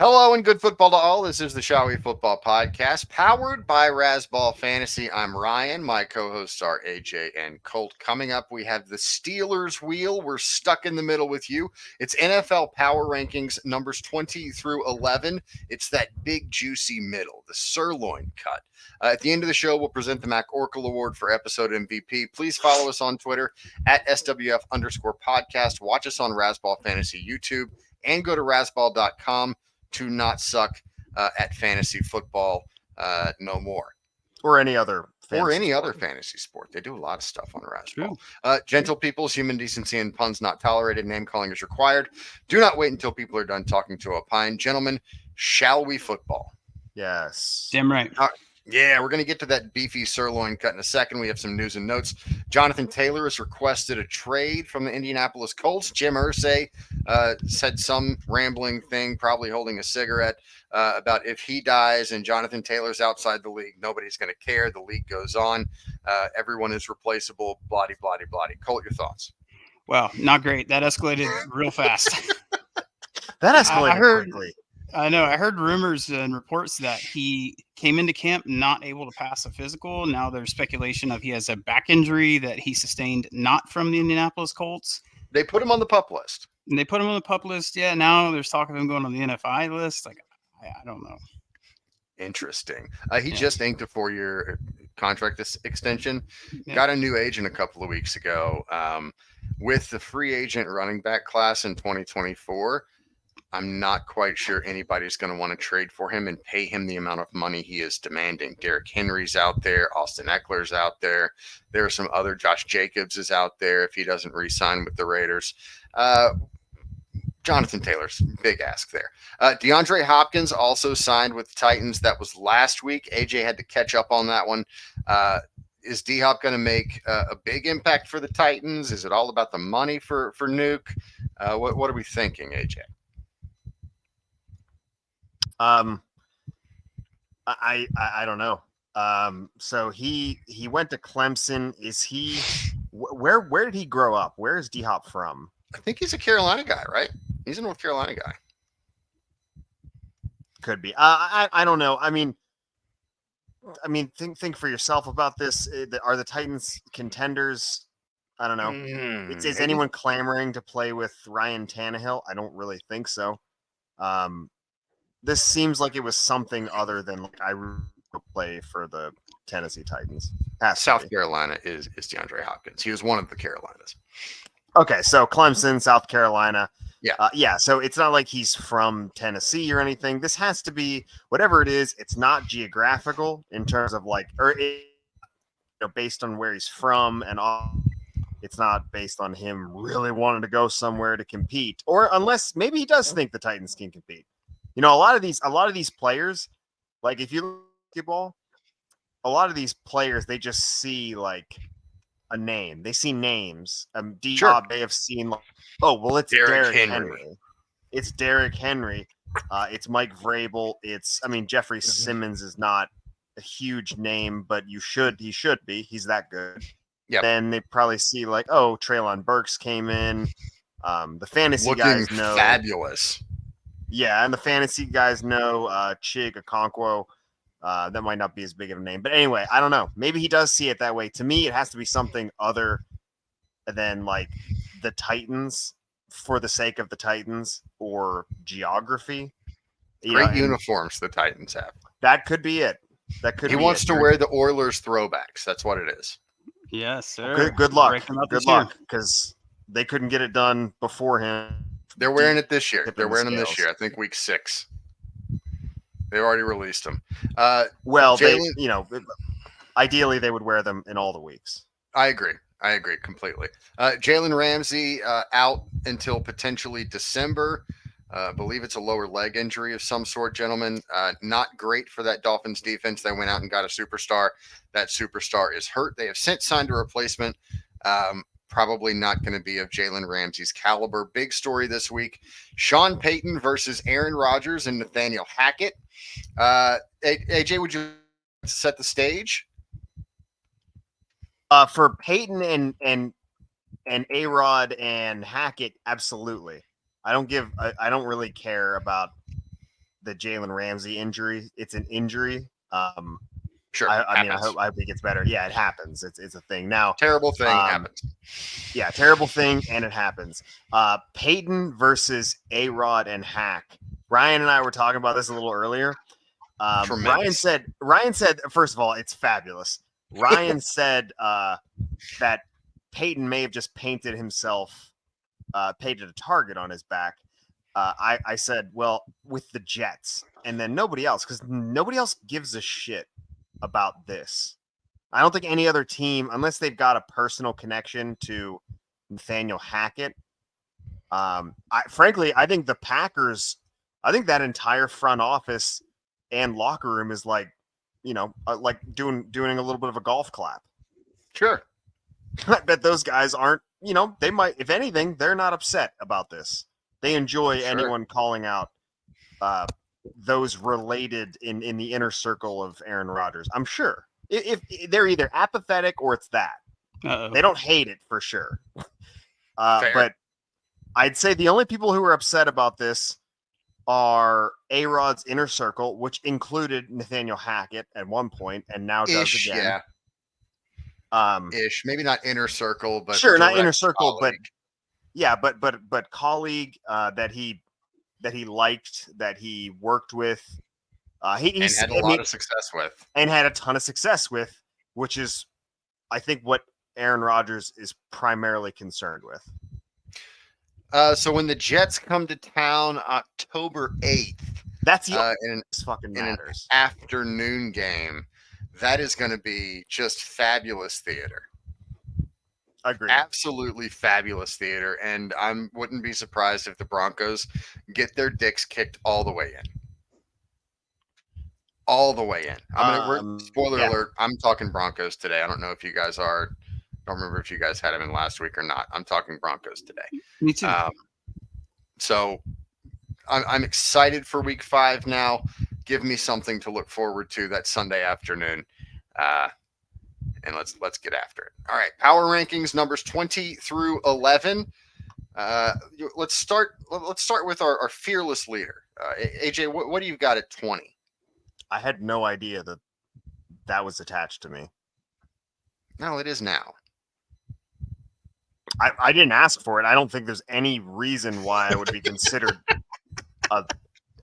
Hello and good football to all. This is the Shall We Football Podcast, powered by Razzball Fantasy. I'm Ryan. My co-hosts are AJ and Colt. Coming up, we have the Steelers wheel. We're stuck in the middle with you. It's NFL Power Rankings numbers 20 through 11. It's that big, juicy middle, the sirloin cut. At the end of the show, we'll present the Mac Oracle Award for episode MVP. Please follow us on Twitter at SWF_podcast. Watch us on Razzball Fantasy YouTube and go to razzball.com to not suck at fantasy football no more. Or any other fantasy sport. They do a lot of stuff on Razzball. Gentle peoples, human decency and puns not tolerated. Name calling is required. Do not wait until people are done talking to opine. Gentlemen, shall we football? Yes. Damn right. Yeah, we're going to get to that beefy sirloin cut in a second. We have some news and notes. Jonathan Taylor has requested a trade from the Indianapolis Colts. Jim Irsay said some rambling thing, probably holding a cigarette, about if he dies and Jonathan Taylor's outside the league, nobody's going to care. The league goes on. Everyone is replaceable, bloody, bloody, bloody. Colt, your thoughts? Well, not great. That escalated real fast. That escalated quickly. I know. I heard rumors and reports that he came into camp not able to pass a physical. Now there's speculation of he has a back injury that he sustained not from the Indianapolis Colts. They put him on the PUP list. And they put him on the PUP list. Yeah, now there's talk of him going on the NFI list. Like, I don't know. Interesting. He just inked a 4-year contract extension. Yeah. Got a new agent a couple of weeks ago. With the free agent running back class in 2024, I'm not quite sure anybody's going to want to trade for him and pay him the amount of money he is demanding. Derrick Henry's out there. Austin Eckler's out there. There are some other. Josh Jacobs is out there if he doesn't re-sign with the Raiders. Jonathan Taylor's big ask there. DeAndre Hopkins also signed with the Titans. That was last week. AJ had to catch up on that one. Is D-Hop going to make a big impact for the Titans? Is it all about the money for Nuke? What are we thinking, AJ? I don't know. So he went to Clemson. Is he where did he grow up? Where is D-Hop from? I think he's a Carolina guy, right? He's a North Carolina guy. Could be. I don't know. I mean, think for yourself about this. Are the Titans contenders? I don't know. Is anyone clamoring to play with Ryan Tannehill? I don't really think so. This seems like it was something other than like I play for the Tennessee Titans. South Carolina is DeAndre Hopkins. He was one of the Carolinas. Okay, so Clemson, South Carolina. Yeah. So it's not like he's from Tennessee or anything. This has to be whatever it is. It's not geographical in terms of like, or based on where he's from and all. It's not based on him really wanting to go somewhere to compete, or unless maybe he does think the Titans can compete. A lot of these players, like if you look at ball, a lot of these players, they just see like a name. They see names. D-Hop, they have seen like, oh, well, it's Derrick Henry. It's Derrick Henry. It's Mike Vrabel. Jeffrey Simmons is not a huge name, but he should be. He's that good. Yeah. Then they probably see like, oh, Treylon Burks came in. The fantasy guys know fabulous. Yeah, and the fantasy guys know Chig Okonkwo. That might not be as big of a name. But anyway, I don't know. Maybe he does see it that way. To me, it has to be something other than like the Titans for the sake of the Titans or geography. Great uniforms the Titans have. That could be it. He wants to wear the Oilers throwbacks. That's what it is. Yes, sir. Good luck. Good luck, because they couldn't get it done beforehand. They're wearing it this year. They're wearing them this year. I think week 6. They already released them. Ideally they would wear them in all the weeks. I agree completely. Jalen Ramsey out until potentially December. I believe it's a lower leg injury of some sort, gentlemen. Not great for that Dolphins defense. They went out and got a superstar. That superstar is hurt. They have since signed a replacement. Probably not going to be of Jalen Ramsey's caliber. Big story this week. Sean Payton versus Aaron Rodgers and Nathaniel Hackett. AJ, would you set the stage? For Payton and A-Rod and Hackett, absolutely. I don't really care about the Jalen Ramsey injury. It's an injury. Sure. I mean, I happens. hope it gets better. Yeah, it happens. It's a thing. Now, Terrible thing happens. yeah, terrible thing, and it happens. Peyton versus A-Rod and Hack. Ryan and I were talking about this a little earlier. Ryan said, first of all, it's fabulous. Ryan said that Peyton may have just painted a target on his back. I said, well, with the Jets, and then nobody else, because nobody else gives a shit about this. I don't think any other team, unless they've got a personal connection to Nathaniel Hackett. Frankly, I think the Packers, I think that entire front office and locker room is like doing a little bit of a golf clap. Sure. I bet those guys aren't, they might, if anything, they're not upset about this. They enjoy anyone calling out those related in the inner circle of Aaron Rodgers. I'm sure. If they're either apathetic or it's that. Uh-oh. They don't hate it for sure. But I'd say the only people who are upset about this are A-Rod's inner circle, which included Nathaniel Hackett at one point and now does again. Yeah. Maybe not inner circle, but sure, not inner circle, colleague. but yeah, but colleague that he liked, that he worked with, he had a lot of success with, and had a ton of success with, which is, I think, what Aaron Rodgers is primarily concerned with. So when the Jets come to town October 8th, that's the in an matters. Afternoon game, that is going to be just fabulous theater. Agreed. Absolutely fabulous theater, and I wouldn't be surprised if the Broncos get their dicks kicked all the way in. All the way in. Spoiler alert, I'm talking Broncos today. I don't know if you guys are. I don't remember if you guys had him in last week or not. I'm talking Broncos today. Me too. So I'm excited for week 5 now. Give me something to look forward to that Sunday afternoon. And let's get after it. All right, power rankings numbers 20 through 11. Let's start with our fearless leader. AJ, what do you got at 20? I had no idea that was attached to me. No, it is now. I didn't ask for it. I don't think there's any reason why I would be considered.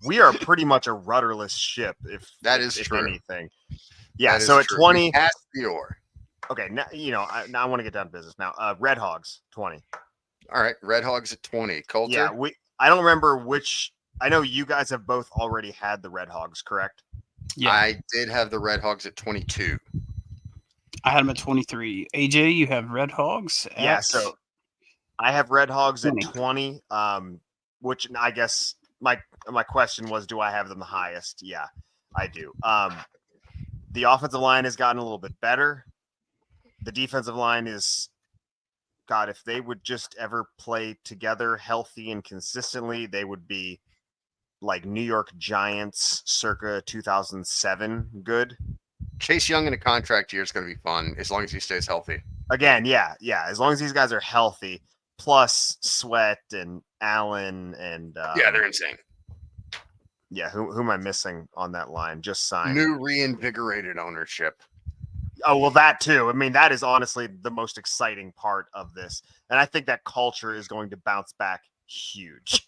We are pretty much a rudderless ship, if true. Anything. Yeah. So at 20, okay. Now I want to get down to business now. Red Hogs 20. All right, Red Hogs at 20. Coulter. Yeah, I don't remember which. I know you guys have both already had the Red Hogs, correct? Yeah, I did have the Red Hogs at 22. I had them at 23. AJ, you have Red Hogs at... Yeah, so I have Red Hogs 20. At 20, which I guess my question was, do I have them the highest? Yeah, I do. The offensive line has gotten a little bit better. The defensive line is, God, if they would just ever play together healthy and consistently, they would be like New York Giants circa 2007 good. Chase Young in a contract year is going to be fun as long as he stays healthy. Again, yeah. As long as these guys are healthy, plus Sweat and Allen and yeah, they're insane. Yeah, who am I missing on that line? Just signed. New reinvigorated ownership. Oh, well, that too. I mean, that is honestly the most exciting part of this, and I think that culture is going to bounce back huge.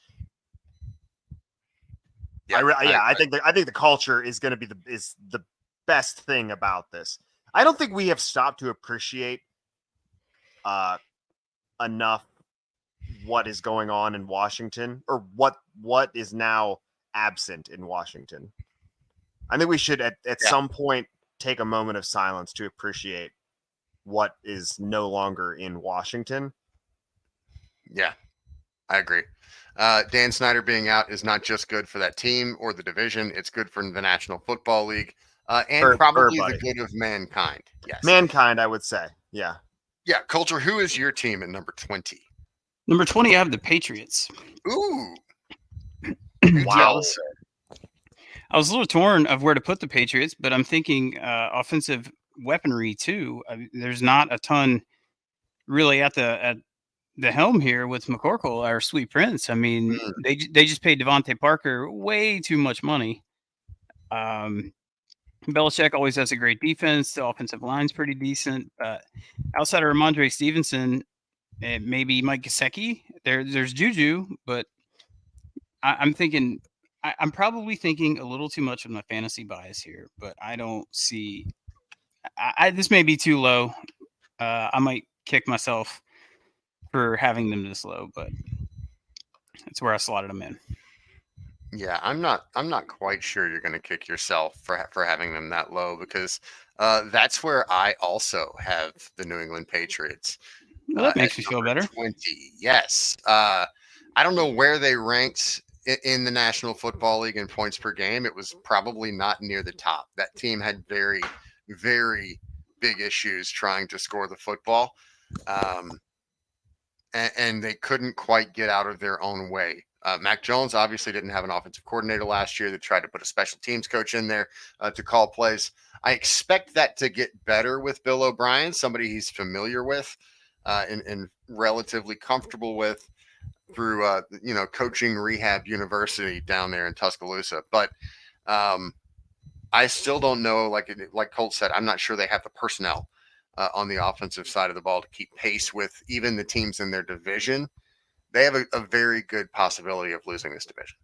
Yeah, I think the culture is going to be the best thing about this. I don't think we have stopped to appreciate enough what is going on in Washington, or what is now absent in Washington. I think we should at some point take a moment of silence to appreciate what is no longer in Washington. Yeah, I agree. Dan Snyder being out is not just good for that team or the division. It's good for the National Football League and probably the good of mankind. Yes. Mankind, I would say. Yeah. Yeah. Culture, who is your team at number 20? Number 20, I have the Patriots. Ooh. Wow. I was a little torn of where to put the Patriots, but I'm thinking offensive weaponry too. There's not a ton really at the the helm here with McCorkle, our sweet prince. I mean, they just paid Devontae Parker way too much money. Belichick always has a great defense. The offensive line's pretty decent. But outside of Ramondre Stevenson and maybe Mike Gesicki, there's Juju. But I'm thinking, I'm probably thinking a little too much of my fantasy bias here. But I don't see. This may be too low. I might kick myself for having them this low, but that's where I slotted them in. Yeah, I'm not quite sure you're going to kick yourself for having them that low, because that's where I also have the New England Patriots. Well, that makes at me feel number better. 20. Yes. I don't know where they ranked in the National Football League in points per game. It was probably not near the top. That team had very, very big issues trying to score the football. And they couldn't quite get out of their own way. Mac Jones obviously didn't have an offensive coordinator last year. They tried to put a special teams coach in there to call plays. I expect that to get better with Bill O'Brien, somebody he's familiar with and relatively comfortable with through, coaching rehab university down there in Tuscaloosa. But I still don't know, like Colt said, I'm not sure they have the personnel on the offensive side of the ball to keep pace with even the teams in their division. They have a very good possibility of losing this division.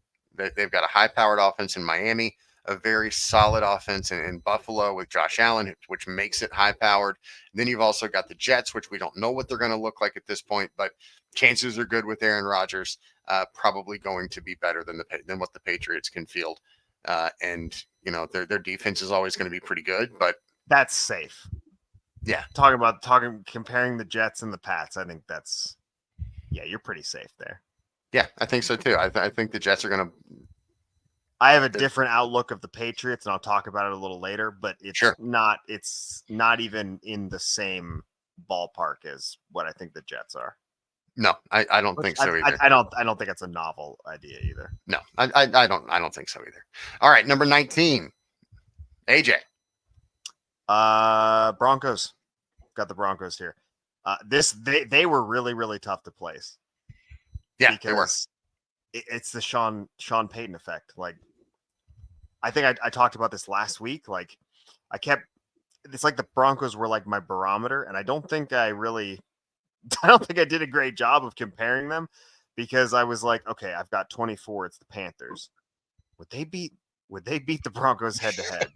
They've got a high-powered offense in Miami, a very solid offense in Buffalo with Josh Allen, which makes it high-powered. Then you've also got the Jets, which we don't know what they're going to look like at this point, but chances are good with Aaron Rodgers, probably going to be better than what the Patriots can field. And their defense is always going to be pretty good, but that's safe. Yeah, comparing the Jets and the Pats, I think you're pretty safe there. Yeah, I think so too. I think the Jets are going to. I have a different outlook of the Patriots, and I'll talk about it a little later. But it's not. It's not even in the same ballpark as what I think the Jets are. No, I don't think so either. I don't think it's a novel idea either. No, I don't think so either. All right, number 19, AJ. Broncos. Got the Broncos here. They were really, really tough to place. Yeah, they were. It's the Sean Payton effect. Like, I think I talked about this last week. Like, it's like the Broncos were like my barometer, and I don't think I did a great job of comparing them, because I was like, okay, I've got 24. It's the Panthers. Would they beat the Broncos head to head?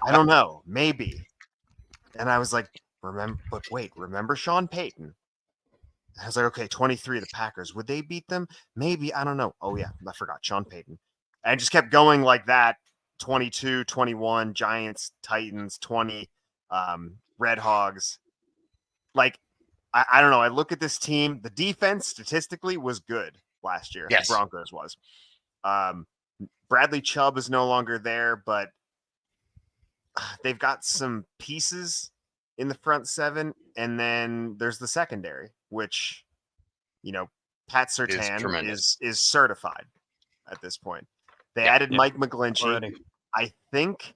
I don't know. Maybe. And I was like, remember Sean Payton? I was like, okay, 23, the Packers. Would they beat them? Maybe. I don't know. Oh, yeah, I forgot Sean Payton. I just kept going like that. 22, 21, Giants, Titans, 20, Red Hogs. Like, I don't know. I look at this team. The defense statistically was good last year. Yes. The Broncos was. Bradley Chubb is no longer there, but they've got some pieces in the front seven, and then there's the secondary, which, Pat Surtain is certified at this point. They added Mike McGlinchey. Already. I think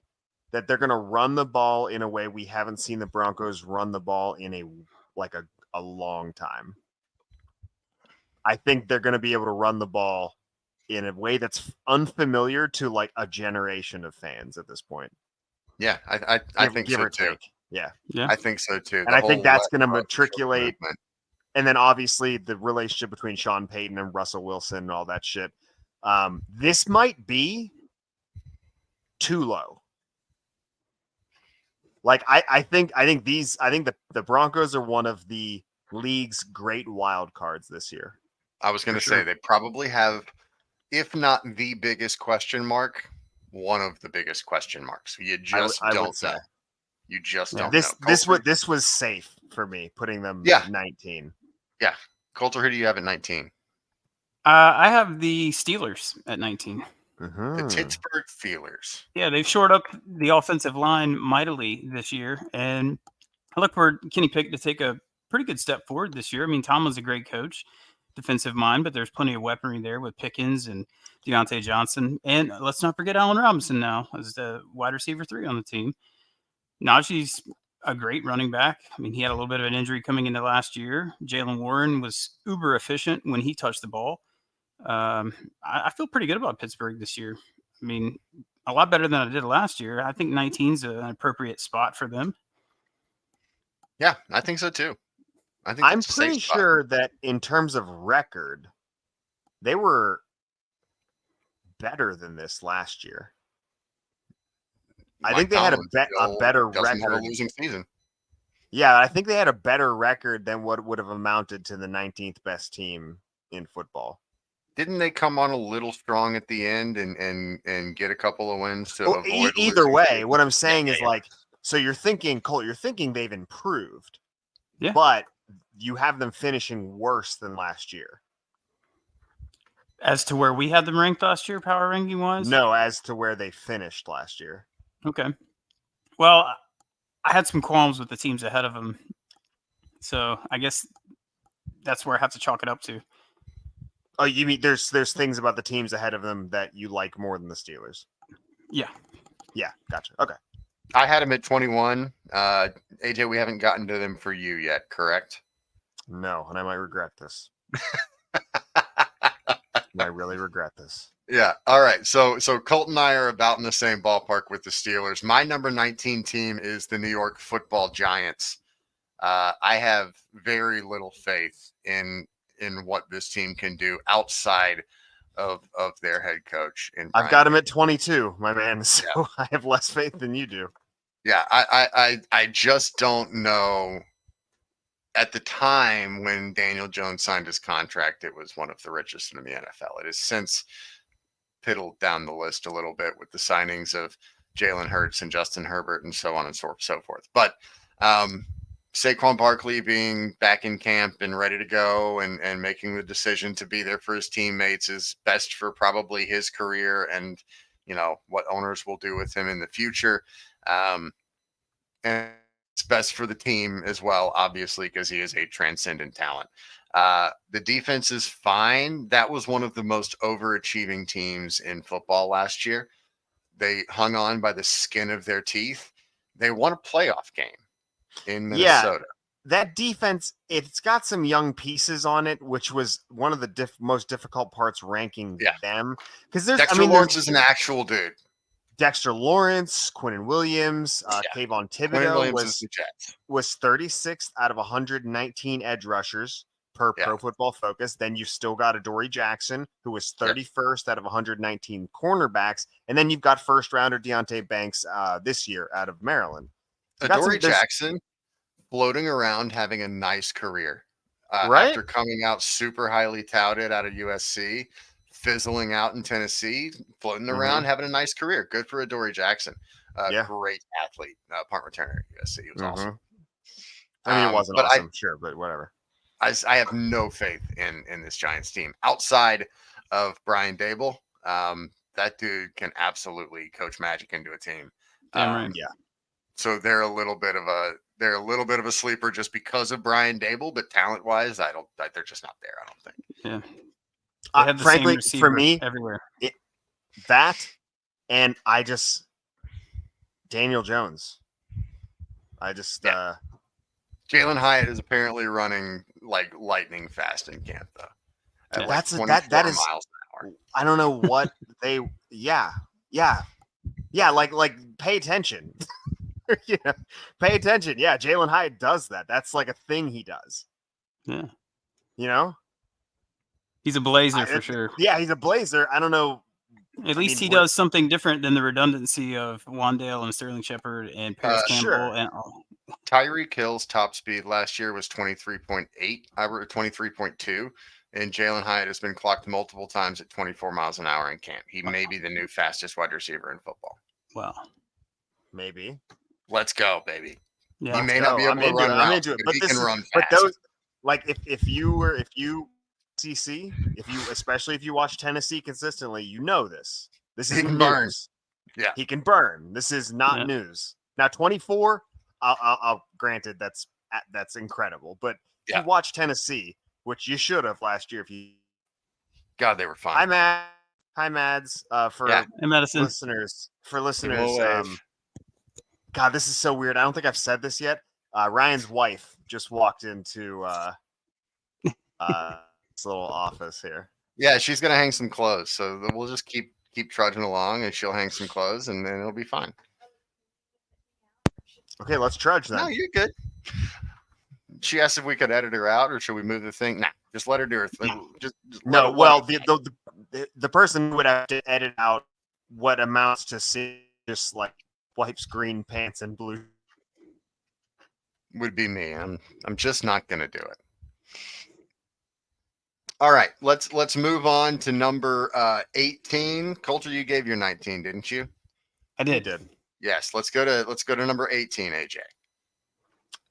that they're going to run the ball in a way we haven't seen the Broncos run the ball in a long time. I think they're going to be able to run the ball in a way that's unfamiliar to like a generation of fans at this point. Yeah, I think so too. Yeah, I think so too. And I think that's going to matriculate. And then obviously the relationship between Sean Payton and Russell Wilson and all that shit. This might be too low. Like I think the Broncos are one of the league's great wild cards this year. I was going to say they probably have, if not the biggest question mark, one of the biggest question marks. You just don't know. You just don't know. This was safe for me, putting them 19. Yeah. Coulter, who do you have at 19? I have the Steelers at 19. Mm-hmm. The Pittsburgh Steelers. Yeah, they've shored up the offensive line mightily this year, and I look for Kenny Pickett to take a pretty good step forward this year. I mean, Tomlin's a great coach, defensive mind, but there's plenty of weaponry there with Pickens and Deontay Johnson. And let's not forget Allen Robinson now as the wide receiver 3 on the team. Najee's a great running back. I mean, he had a little bit of an injury coming into last year. Jalen Warren was uber efficient when he touched the ball. I feel pretty good about Pittsburgh this year. I mean, a lot better than I did last year. I think 19's an appropriate spot for them. Yeah, I think so too. I think I'm that's a safe pretty spot. sure that in terms of record, they were better than this last year. I Mike think they had Tomlin a still better doesn't have a record. losing season. Yeah, I think they had a better record than what would have amounted to the 19th best team in football. Didn't they come on a little strong at the end and get a couple of wins to Well, avoid a either losing way, season? what I'm saying is yeah. like, so you're thinking, Colt, you're thinking they've improved, Yeah. but you have them finishing worse than last year. As to where we had them ranked last year, power ranking wise? No, as to where they finished last year. Okay. Well, I had some qualms with the teams ahead of them. So I guess that's where I have to chalk it up to. Oh, you mean there's things about the teams ahead of them that you like more than the Steelers? Yeah. Yeah, gotcha. Okay. I had him at 21. AJ, we haven't gotten to them for you yet, correct? No, and I might regret this. I really regret this. Yeah. All right. So Colt and I are about in the same ballpark with the Steelers. My number 19 team is the New York Football Giants. I have very little faith in what this team can do outside of their head coach. I've got him at 22, my man. So yeah. I have less faith than you do. Yeah, I just don't know. At the time when Daniel Jones signed his contract, it was one of the richest in the NFL. It has since piddled down the list a little bit with the signings of Jalen Hurts and Justin Herbert and so on and so forth. But Saquon Barkley being back in camp and ready to go and making the decision to be there for his teammates is best for probably his career and, you know, what owners will do with him in the future. And it's best for the team as well, obviously, because he is a transcendent talent. The defense is fine. That was one of the most overachieving teams in football last year. They hung on by the skin of their teeth. They won a playoff game in Minnesota. Yeah, that defense, it's got some young pieces on it, which was one of the most difficult parts ranking them. Because Dexter Lawrence is an actual dude. Dexter Lawrence, Quinnen Williams, Kayvon Thibodeau was 36th out of 119 edge rushers per Pro Football Focus. Then you still got Adoree Jackson, who was 31st out of 119 cornerbacks. And then you've got first rounder Deonte Banks this year out of Maryland. Adoree Jackson floating around having a nice career. Right? After coming out super highly touted out of USC, fizzling out in Tennessee, floating around, having a nice career. Good for Adoree Jackson. Great athlete, punt returner at USC. He was awesome. I mean, it wasn't awesome, sure, but whatever. I have no faith in this Giants team outside of Brian Dable. That dude can absolutely coach magic into a team. Damn right. Yeah. So they're a little bit of a sleeper just because of Brian Dable, but talent wise, they're just not there. I don't think. Yeah. Have the frankly, same for me, everywhere. That and Daniel Jones. Jalen Hyatt is apparently running like lightning fast in camp, though. That is miles an hour. I don't know what they. Yeah. Like pay attention. Pay attention. Yeah, Jalen Hyatt does that. That's like a thing he does. Yeah. You know. He's a blazer for sure. Yeah, he's a blazer. I don't know. At least he does something different than the redundancy of Wandale and Sterling Shepard and Paris Campbell. Sure. And Tyreek Hill's top speed last year was 23.8. I wrote 23.2. And Jalen Hyatt has been clocked multiple times at 24 miles an hour in camp. He may be the new fastest wide receiver in football. Wow. Maybe. Let's go, baby. Yeah, he may not be able to run routes, into it, but he can run fast. But those, like, if you especially if you watch Tennessee consistently, you know this. This is news. Yeah, he can burn. This is not news. Now 24, I'll granted that's incredible. But if you watch Tennessee, which you should have last year, God, they were fun. Hi Mads. For listeners. God, this is so weird. I don't think I've said this yet. Ryan's wife just walked into this little office here. Yeah, she's gonna hang some clothes, so we'll just keep trudging along, and she'll hang some clothes, and then it'll be fine. Okay, let's trudge then. No, you're good. She asked if we could edit her out, or should we move the thing? Nah, just let her do her thing. Just No, let well, her- the person would have to edit out what amounts to see just like wipes green pants and blue. would be me. I'm just not gonna do it. All right, let's move on to number 18. Coulter, you gave your 19, didn't you? I He did. did. Yes. Let's go to number 18, AJ.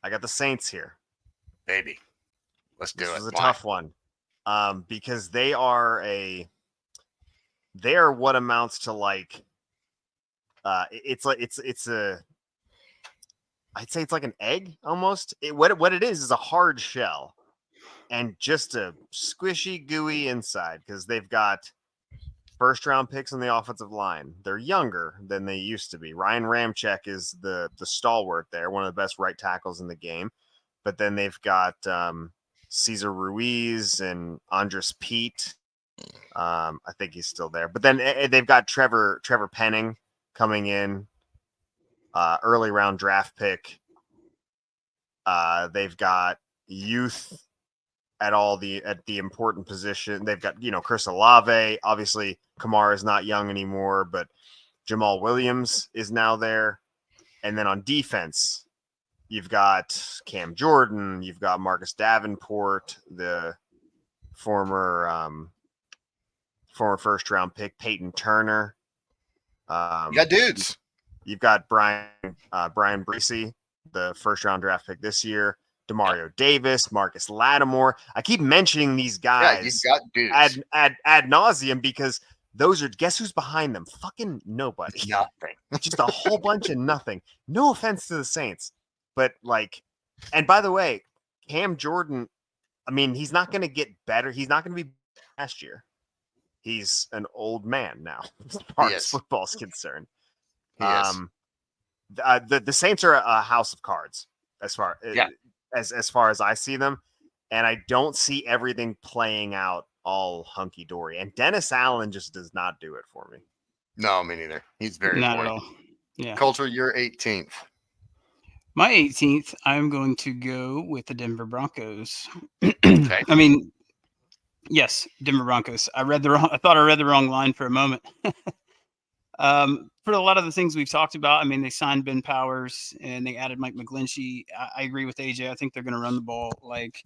I got the Saints here. Baby, let's do This it. was a Why? tough one, because they are what amounts to like, it's a, I'd say it's like an egg almost. What it is a hard shell, and just a squishy, gooey inside because they've got first round picks on the offensive line. They're younger than they used to be. Ryan Ramczyk is the stalwart there, one of the best right tackles in the game. But then they've got Cesar Ruiz and Andres Pete. I think he's still there. But then they've got Trevor Penning coming in, early round draft pick. They've got youth at the important position. They've got, Chris Olave. Obviously, Kamara is not young anymore, but Jamal Williams is now there. And then on defense, you've got Cam Jordan, you've got Marcus Davenport, the former first round pick, Peyton Turner. You got dudes. You've got Brian Breesy, the first round draft pick this year. Demario Davis, Marcus Lattimore. I keep mentioning these guys Yeah, you've got dudes. ad nauseum because those are, guess who's behind them? Fucking nobody. Nothing. Just a whole bunch of nothing. No offense to the Saints, but like, and by the way, Cam Jordan, I mean, he's not going to get better. He's not going to be last year. He's an old man now, as far as football is concerned. He is. The Saints are a house of cards as far as I see them, and I don't see everything playing out all hunky dory. And Dennis Allen just does not do it for me. No, me neither. He's very Not boring. at all. Yeah. Coulter, you're 18th. My 18th, I'm going to go with the Denver Broncos. Okay. I mean, yes, Denver Broncos. I thought I read the wrong line for a moment. For a lot of the things we've talked about, I mean, they signed Ben Powers and they added Mike McGlinchey. I agree with AJ. I think they're going to run the ball like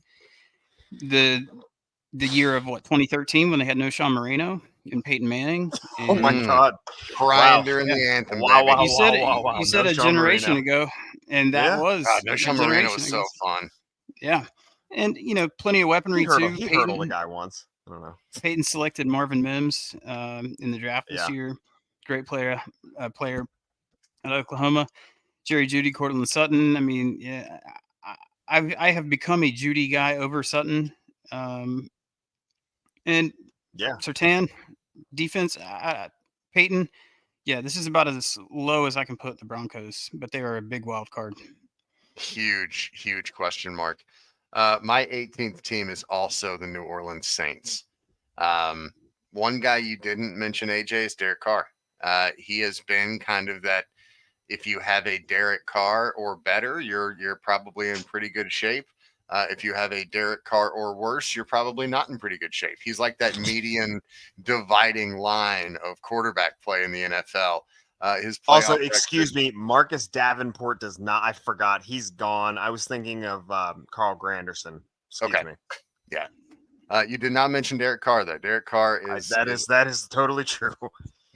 the year of 2013 when they had no Sean Moreno and Peyton Manning. Oh my God! Crying during the anthem. Wow! Baby. You said No a Sean generation Moreno. ago, and that was God, no Sean Moreno was so ago. fun. Yeah, and plenty of weapery too. He hurdled a guy once. I don't know. Peyton selected Marvin Mims in the draft this Yeah. year. Great player at Oklahoma. Jerry Jeudy, Cortland Sutton. I mean, yeah, I have become a Jeudy guy over Sutton. And Yeah. Surtain, defense, Peyton. Yeah, this is about as low as I can put the Broncos, but they are a big wild card. Huge question mark. My 18th team is also the New Orleans Saints. One guy you didn't mention, AJ, is Derek Carr. He has been kind of that. If you have a Derek Carr or better, you're probably in pretty good shape. If you have a Derek Carr or worse, you're probably not in pretty good shape. He's like that median dividing line of quarterback play in the NFL. His also, excuse me, Marcus Davenport does not. I forgot he's gone. I was thinking of Carl Granderson. Excuse me. Yeah. You did not mention Derek Carr though. Derek Carr is that is totally true.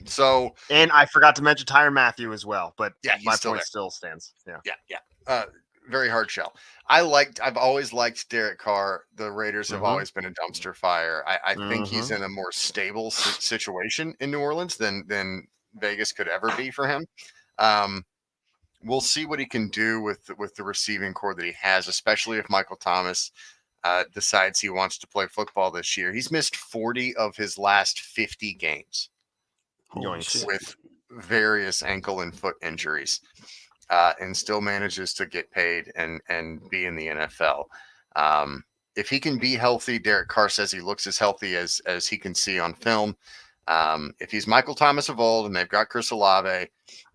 So, and I forgot to mention Tyrann Mathieu as well. But yeah, my point still stands. Yeah. Very hard shell. I've always liked Derek Carr. The Raiders have always been a dumpster fire. I think he's in a more stable situation in New Orleans than Vegas could ever be for him. We'll see what he can do with the receiving core that he has, especially if Michael Thomas decides he wants to play football this year. He's missed 40 of his last 50 games with various ankle and foot injuries. and still manages to get paid and be in the NFL. If he can be healthy, Derek Carr says he looks as healthy as he can see on film. If he's Michael Thomas of old and they've got Chris Olave,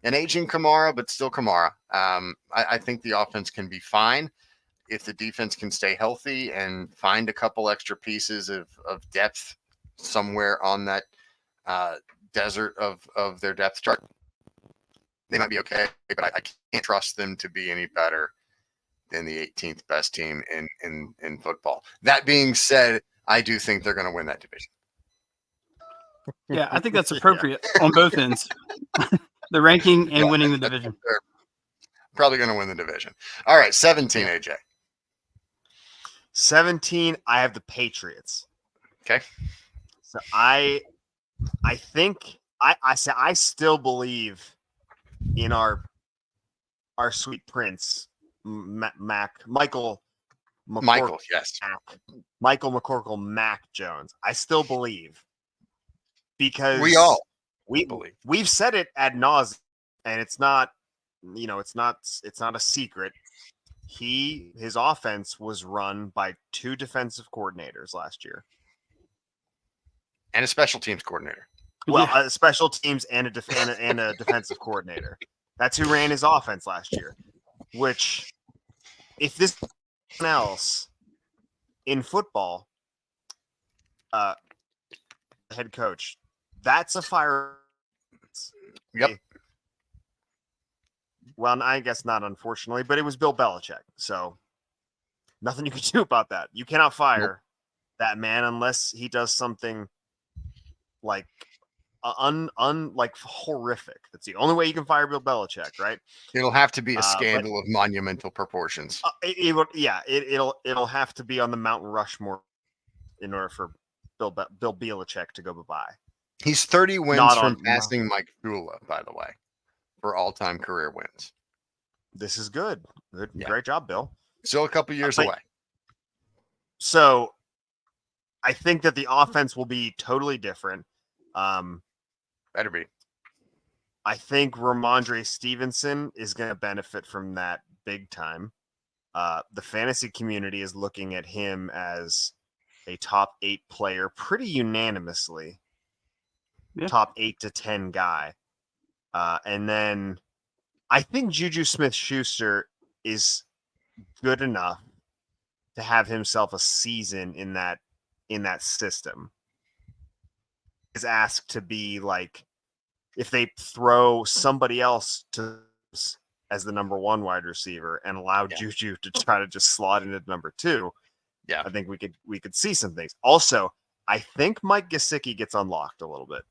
an aging Kamara, but still Kamara, I think the offense can be fine if the defense can stay healthy and find a couple extra pieces of depth somewhere on that desert of their depth chart. They might be okay, but I can't trust them to be any better than the 18th best team in football. That being said, I do think they're going to win that division. Yeah, I think that's appropriate on both ends. The ranking and winning the division. They're probably going to win the division. All right, 17, AJ. 17, I have the Patriots. Okay. So I think I still believe in our sweet prince, Michael, yes. Michael McCorkle, Mac Jones. I still believe because we believe. We've said it ad nauseum, and it's not, it's not a secret. His offense was run by 2 defensive coordinators last year, and a special teams coordinator. Well, special teams and a defensive coordinator. That's who ran his offense last year. Which, if this else in football, head coach, that's a fire. Yep. Well, I guess not, unfortunately, but it was Bill Belichick, so nothing you can do about that. You cannot fire that man unless he does something like like horrific. That's the only way you can fire Bill Belichick, right? It'll have to be a scandal of monumental proportions. It'll have to be on the Mount Rushmore in order for Bill Belichick to go bye-bye. He's 30 wins from passing Mike Shula, by the way, for all-time career wins. This is good. Great job, Bill. Still a couple years away. So I think that the offense will be totally different. Better be. I think Ramondre Stevenson is going to benefit from that big time. The fantasy community is looking at him as a top 8 player pretty unanimously. Yeah. Top 8 to 10 guy. And then I think Juju Smith-Schuster is good enough to have himself a season in that system. Is asked to be like, if they throw somebody else to as the number 1 wide receiver and allow Juju to try to just slot into number 2, I think we could see some things. Also, I think Mike Gesicki gets unlocked a little bit.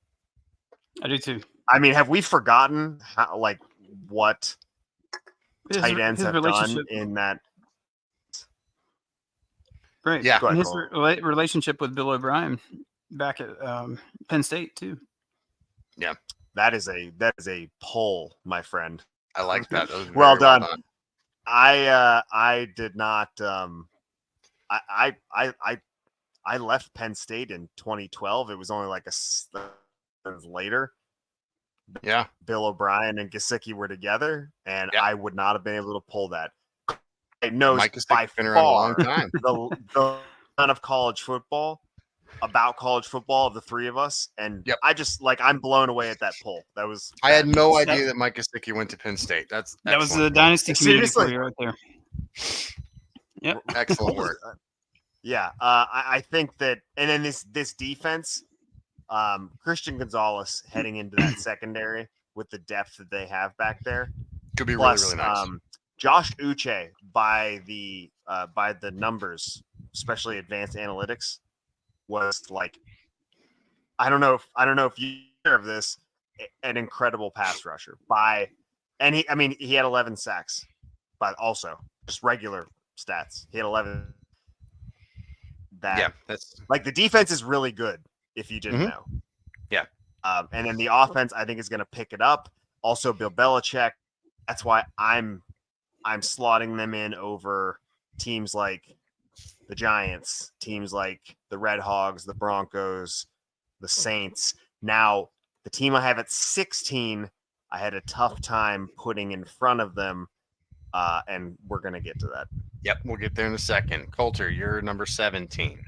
I do too. I mean, have we forgotten how, like, what tight ends have done in that? Right. Yeah. And his relationship with Bill O'Brien back at Penn State too. Yeah. That is a pull, my friend. I like that. Well done. I did not. I left Penn State in 2012. It was only like a later. Yeah. Bill O'Brien and Gesicki were together, and I would not have been able to pull that. It knows by been around far a long time. the amount of college football of the 3 of us, and I just I'm blown away at that poll. That was I had no idea that Mike Gesicki went to Penn State. That was the dynasty community for you right there. Yep, excellent work. I think that, and then this defense, Christian Gonzalez heading into that secondary with the depth that they have back there could be really, really nice. Josh Uche by the numbers, especially advanced analytics, was like, I don't know if you hear of this, an incredible pass rusher and he had 11 sacks, but also just regular stats. He had 11. That's like, the defense is really good if you didn't know. Yeah. And then the offense, I think, is going to pick it up. Also, Bill Belichick. That's why I'm slotting them in over teams like the Giants, teams like the Red Hogs, the Broncos, the Saints. Now, the team I have at 16 I had a tough time putting in front of them, and we're going to get to that. Yep, we'll get there in a second. Coulter, you're number 17.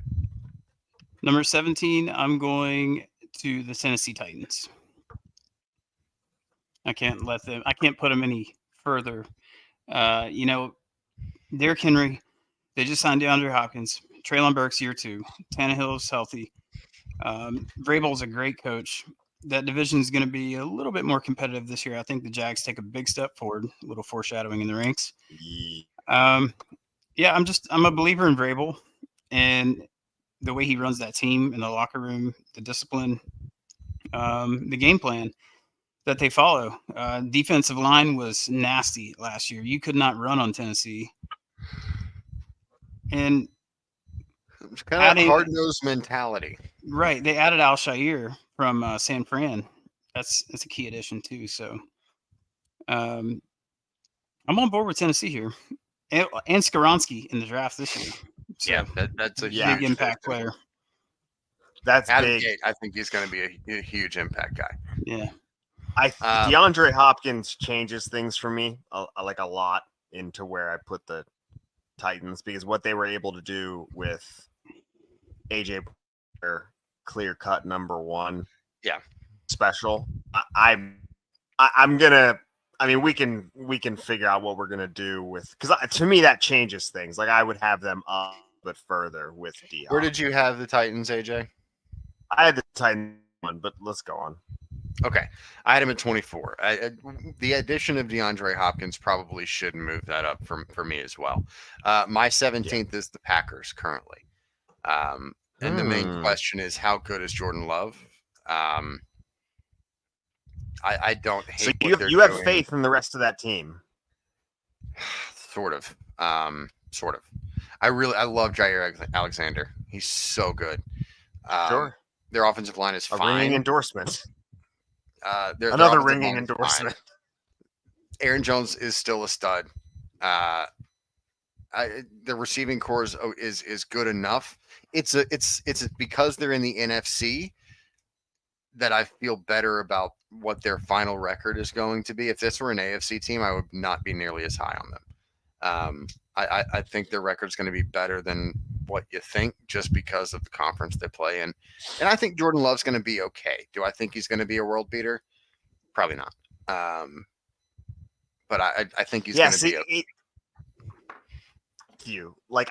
Number 17, I'm going to the Tennessee Titans. I can't put them any further. Derrick Henry, they just signed DeAndre Hopkins. Traylon Burks year 2. Tannehill's healthy. Vrabel's a great coach. That division is going to be a little bit more competitive this year. I think the Jags take a big step forward. A little foreshadowing in the ranks. I'm a believer in Vrabel and the way he runs that team in the locker room, the discipline, the game plan that they follow. Defensive line was nasty last year. You could not run on Tennessee. And it's kind of hard-nosed mentality. Right. They added Al-Shaair from San Fran. That's a key addition too. So I'm on board with Tennessee here. And Skoronski in the draft this year. So yeah, that's a big impact player. That's out of big. the gate, I think he's going to be a huge impact guy. Yeah. DeAndre Hopkins changes things for me a lot into where I put the Titans, because what they were able to do with AJ, clear cut number 1, special. We can figure out what we're gonna do with, because to me that changes things. Like I would have them up but further with D. Where did you have the Titans, AJ? I had the Titans one, but let's go on. Okay, I had him at 24. The addition of DeAndre Hopkins probably should move that up for me as well. My 17th is the Packers currently. And the main question is, how good is Jordan Love? I don't hate. So you have faith in the rest of that team. Sort of. I love Jair Alexander. He's so good. Sure. Their offensive line is fine. A ringing endorsement. Another ringing endorsement. Aaron Jones is still a stud. The receiving core is good enough. It's because they're in the NFC that I feel better about what their final record is going to be. If this were an AFC team, I would not be nearly as high on them. I think their record's going to be better than what you think, just because of the conference they play in. And I think Jordan Love's going to be okay. Do I think he's going to be a world beater? Probably not. But I think he's going to be okay.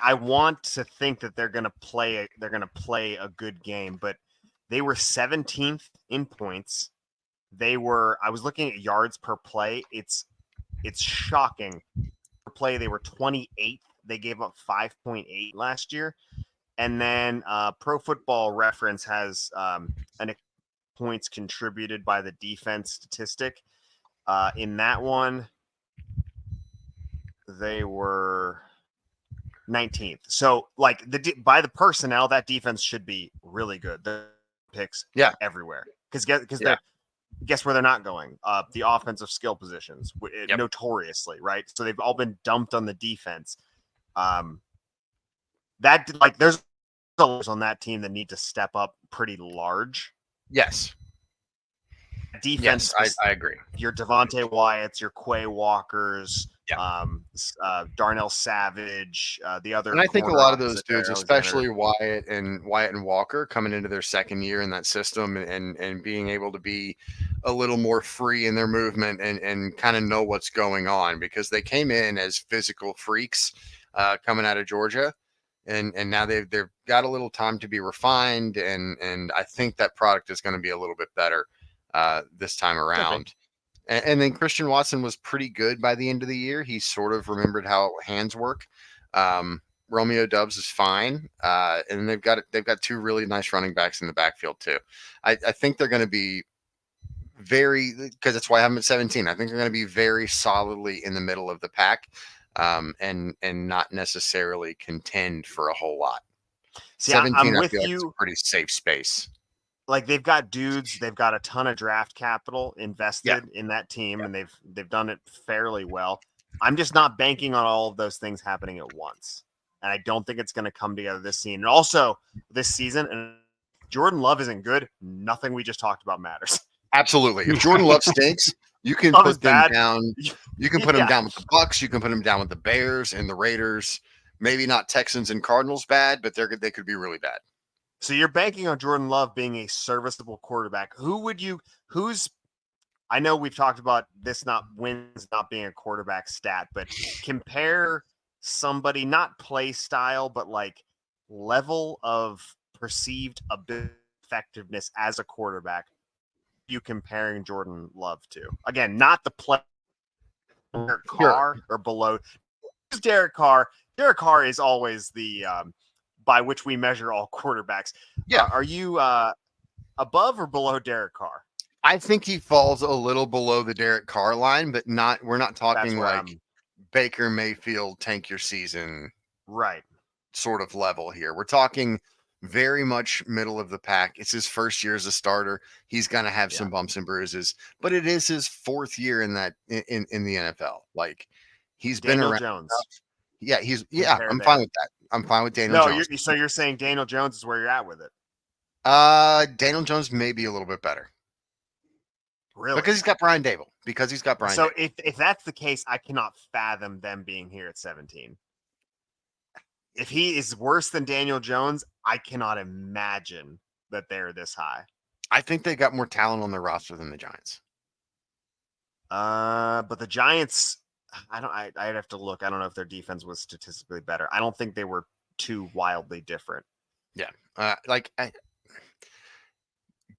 I want to think that they're going to play a good game, but they were 17th in points. I was looking at yards per play. It's shocking. Per play, they were 28th. They gave up 5.8 last year. And then Pro Football Reference has an points contributed by the defense statistic. In that one, they were 19th. So, by the personnel, that defense should be really good. The picks everywhere. Because guess where they're not going? The offensive skill positions, notoriously, right? So they've all been dumped on the defense. There's on that team that need to step up pretty large. Yes. Defense. Yes, I agree. Your Devontae Wyatts, your Quay Walkers, Darnell Savage, the other. And I think a lot of those dudes, especially Wyatt and Walker, coming into their second year in that system and being able to be a little more free in their movement and kind of know what's going on, because they came in as physical freaks coming out of Georgia. And now they've got a little time to be refined, and I think that product is going to be a little bit better this time around. And then Christian Watson was pretty good by the end of the year. He sort of remembered how hands work. Romeo Doubs is fine, and they've got 2 really nice running backs in the backfield too. I think they're going to be because that's why I have them at 17. I think they're going to be very solidly in the middle of the pack. And not necessarily contend for a whole lot. See, 17, I'm I with feel you. Like it's a pretty safe space. They've got dudes, they've got a ton of draft capital invested in that team, and they've done it fairly well. I'm just not banking on all of those things happening at once, and I don't think it's going to come together this season. And also this season, and Jordan Love isn't good. Nothing we just talked about matters. Absolutely. If Jordan Love stinks, You can Not as put them bad. down. You can put them Yeah. down with the Bucks. You can put them down with the Bears and the Raiders. Maybe not Texans and Cardinals bad, but they could be really bad. So you're banking on Jordan Love being a serviceable quarterback. Who's I know we've talked about this wins not being a quarterback stat, but compare somebody, not play style, but like level of perceived effectiveness as a quarterback. You comparing Jordan Love to? Again, not the play Derek Carr or below. Derek Carr. Derek Carr is always the by which we measure all quarterbacks. Yeah. Are you above or below Derek Carr? I think he falls a little below the Derek Carr line, but not. We're not talking like Baker Mayfield tank your season, right? Sort of level here. We're talking very much middle of the pack. It's his first year as a starter. He's gonna have some bumps and bruises, but it is his fourth year in the NFL. Like he's Daniel been around. Jones. Yeah, I'm fine with that. I'm fine with Daniel Jones. So you're saying Daniel Jones is where you're at with it? Daniel Jones may be a little bit better. Really? Because he's got Brian Dable. So if that's the case, I cannot fathom them being here at 17. If he is worse than Daniel Jones, I cannot imagine that they're this high. I think they got more talent on their roster than the Giants. But the Giants, I'd have to look. I don't know if their defense was statistically better. I don't think they were too wildly different. Yeah.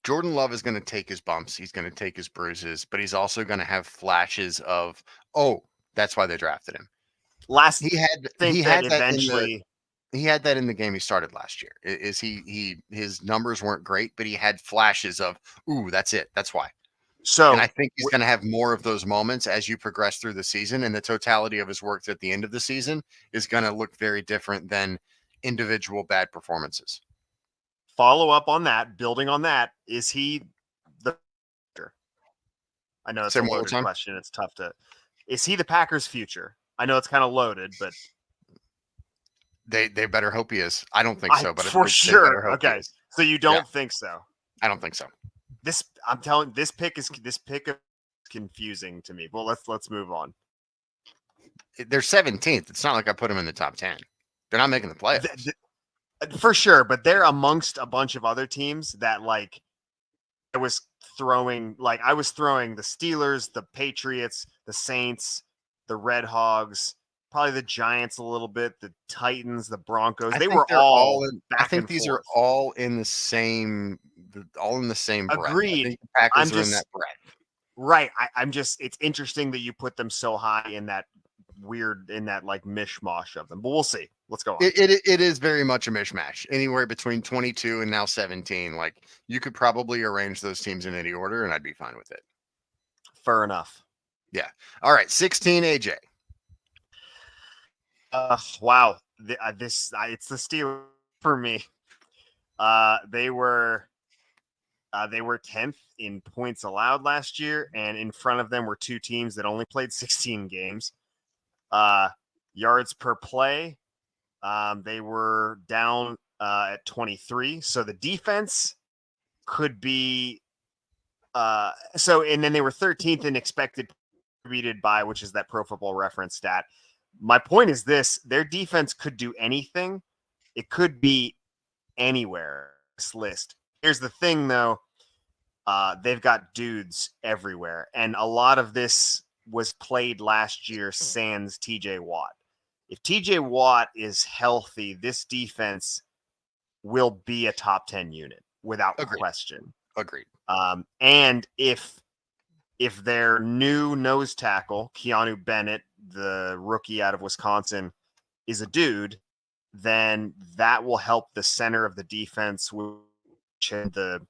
Jordan Love is going to take his bumps. He's going to take his bruises, but he's also going to have flashes of, oh, that's why they drafted him. He had that in the game he started last year. His numbers weren't great, but he had flashes of, ooh, that's it. That's why. So, and I think he's going to have more of those moments as you progress through the season, and the totality of his work at the end of the season is going to look very different than individual bad performances. Follow up on that, building on that, is he the future? I know it's a loaded question. It's tough to. Is he the Packers' future? I know it's kind of loaded, but they better hope he is. I don't think so, but for sure. Okay, so you don't think so? I don't think so. I'm telling this pick is confusing to me. Well, let's move on. They're 17th. It's not like I put them in the top 10. They're not making the playoffs. For sure, but they're amongst a bunch of other teams that like I was throwing the Steelers, the Patriots, the Saints, the Red Hogs, probably the Giants a little bit, the Titans, the Broncos. They were all I think these are all in the same breath. Agreed. I think the Packers are in that breath. Right. It's interesting that you put them so high in that like mishmash of them, but we'll see. Let's go on. It is very much a mishmash. Anywhere between 22 and now 17. Like you could probably arrange those teams in any order, and I'd be fine with it. Fair enough. Yeah. All right. 16 AJ. Wow. It's the Steelers for me. They were 10th in points allowed last year, and in front of them were two teams that only played 16 games. Yards per play, they were down at 23. So the defense could be and then they were 13th in expected contributed by, which is that Pro Football Reference stat. My point is their defense could do anything. It could be anywhere this list. Here's the thing though. They've got dudes everywhere, and a lot of this was played last year sans TJ Watt. If TJ Watt is healthy, this defense will be a top 10 unit without question. Agreed. And if their new nose tackle, Keanu Bennett, the rookie out of Wisconsin, is a dude, then that will help the center of the defense with the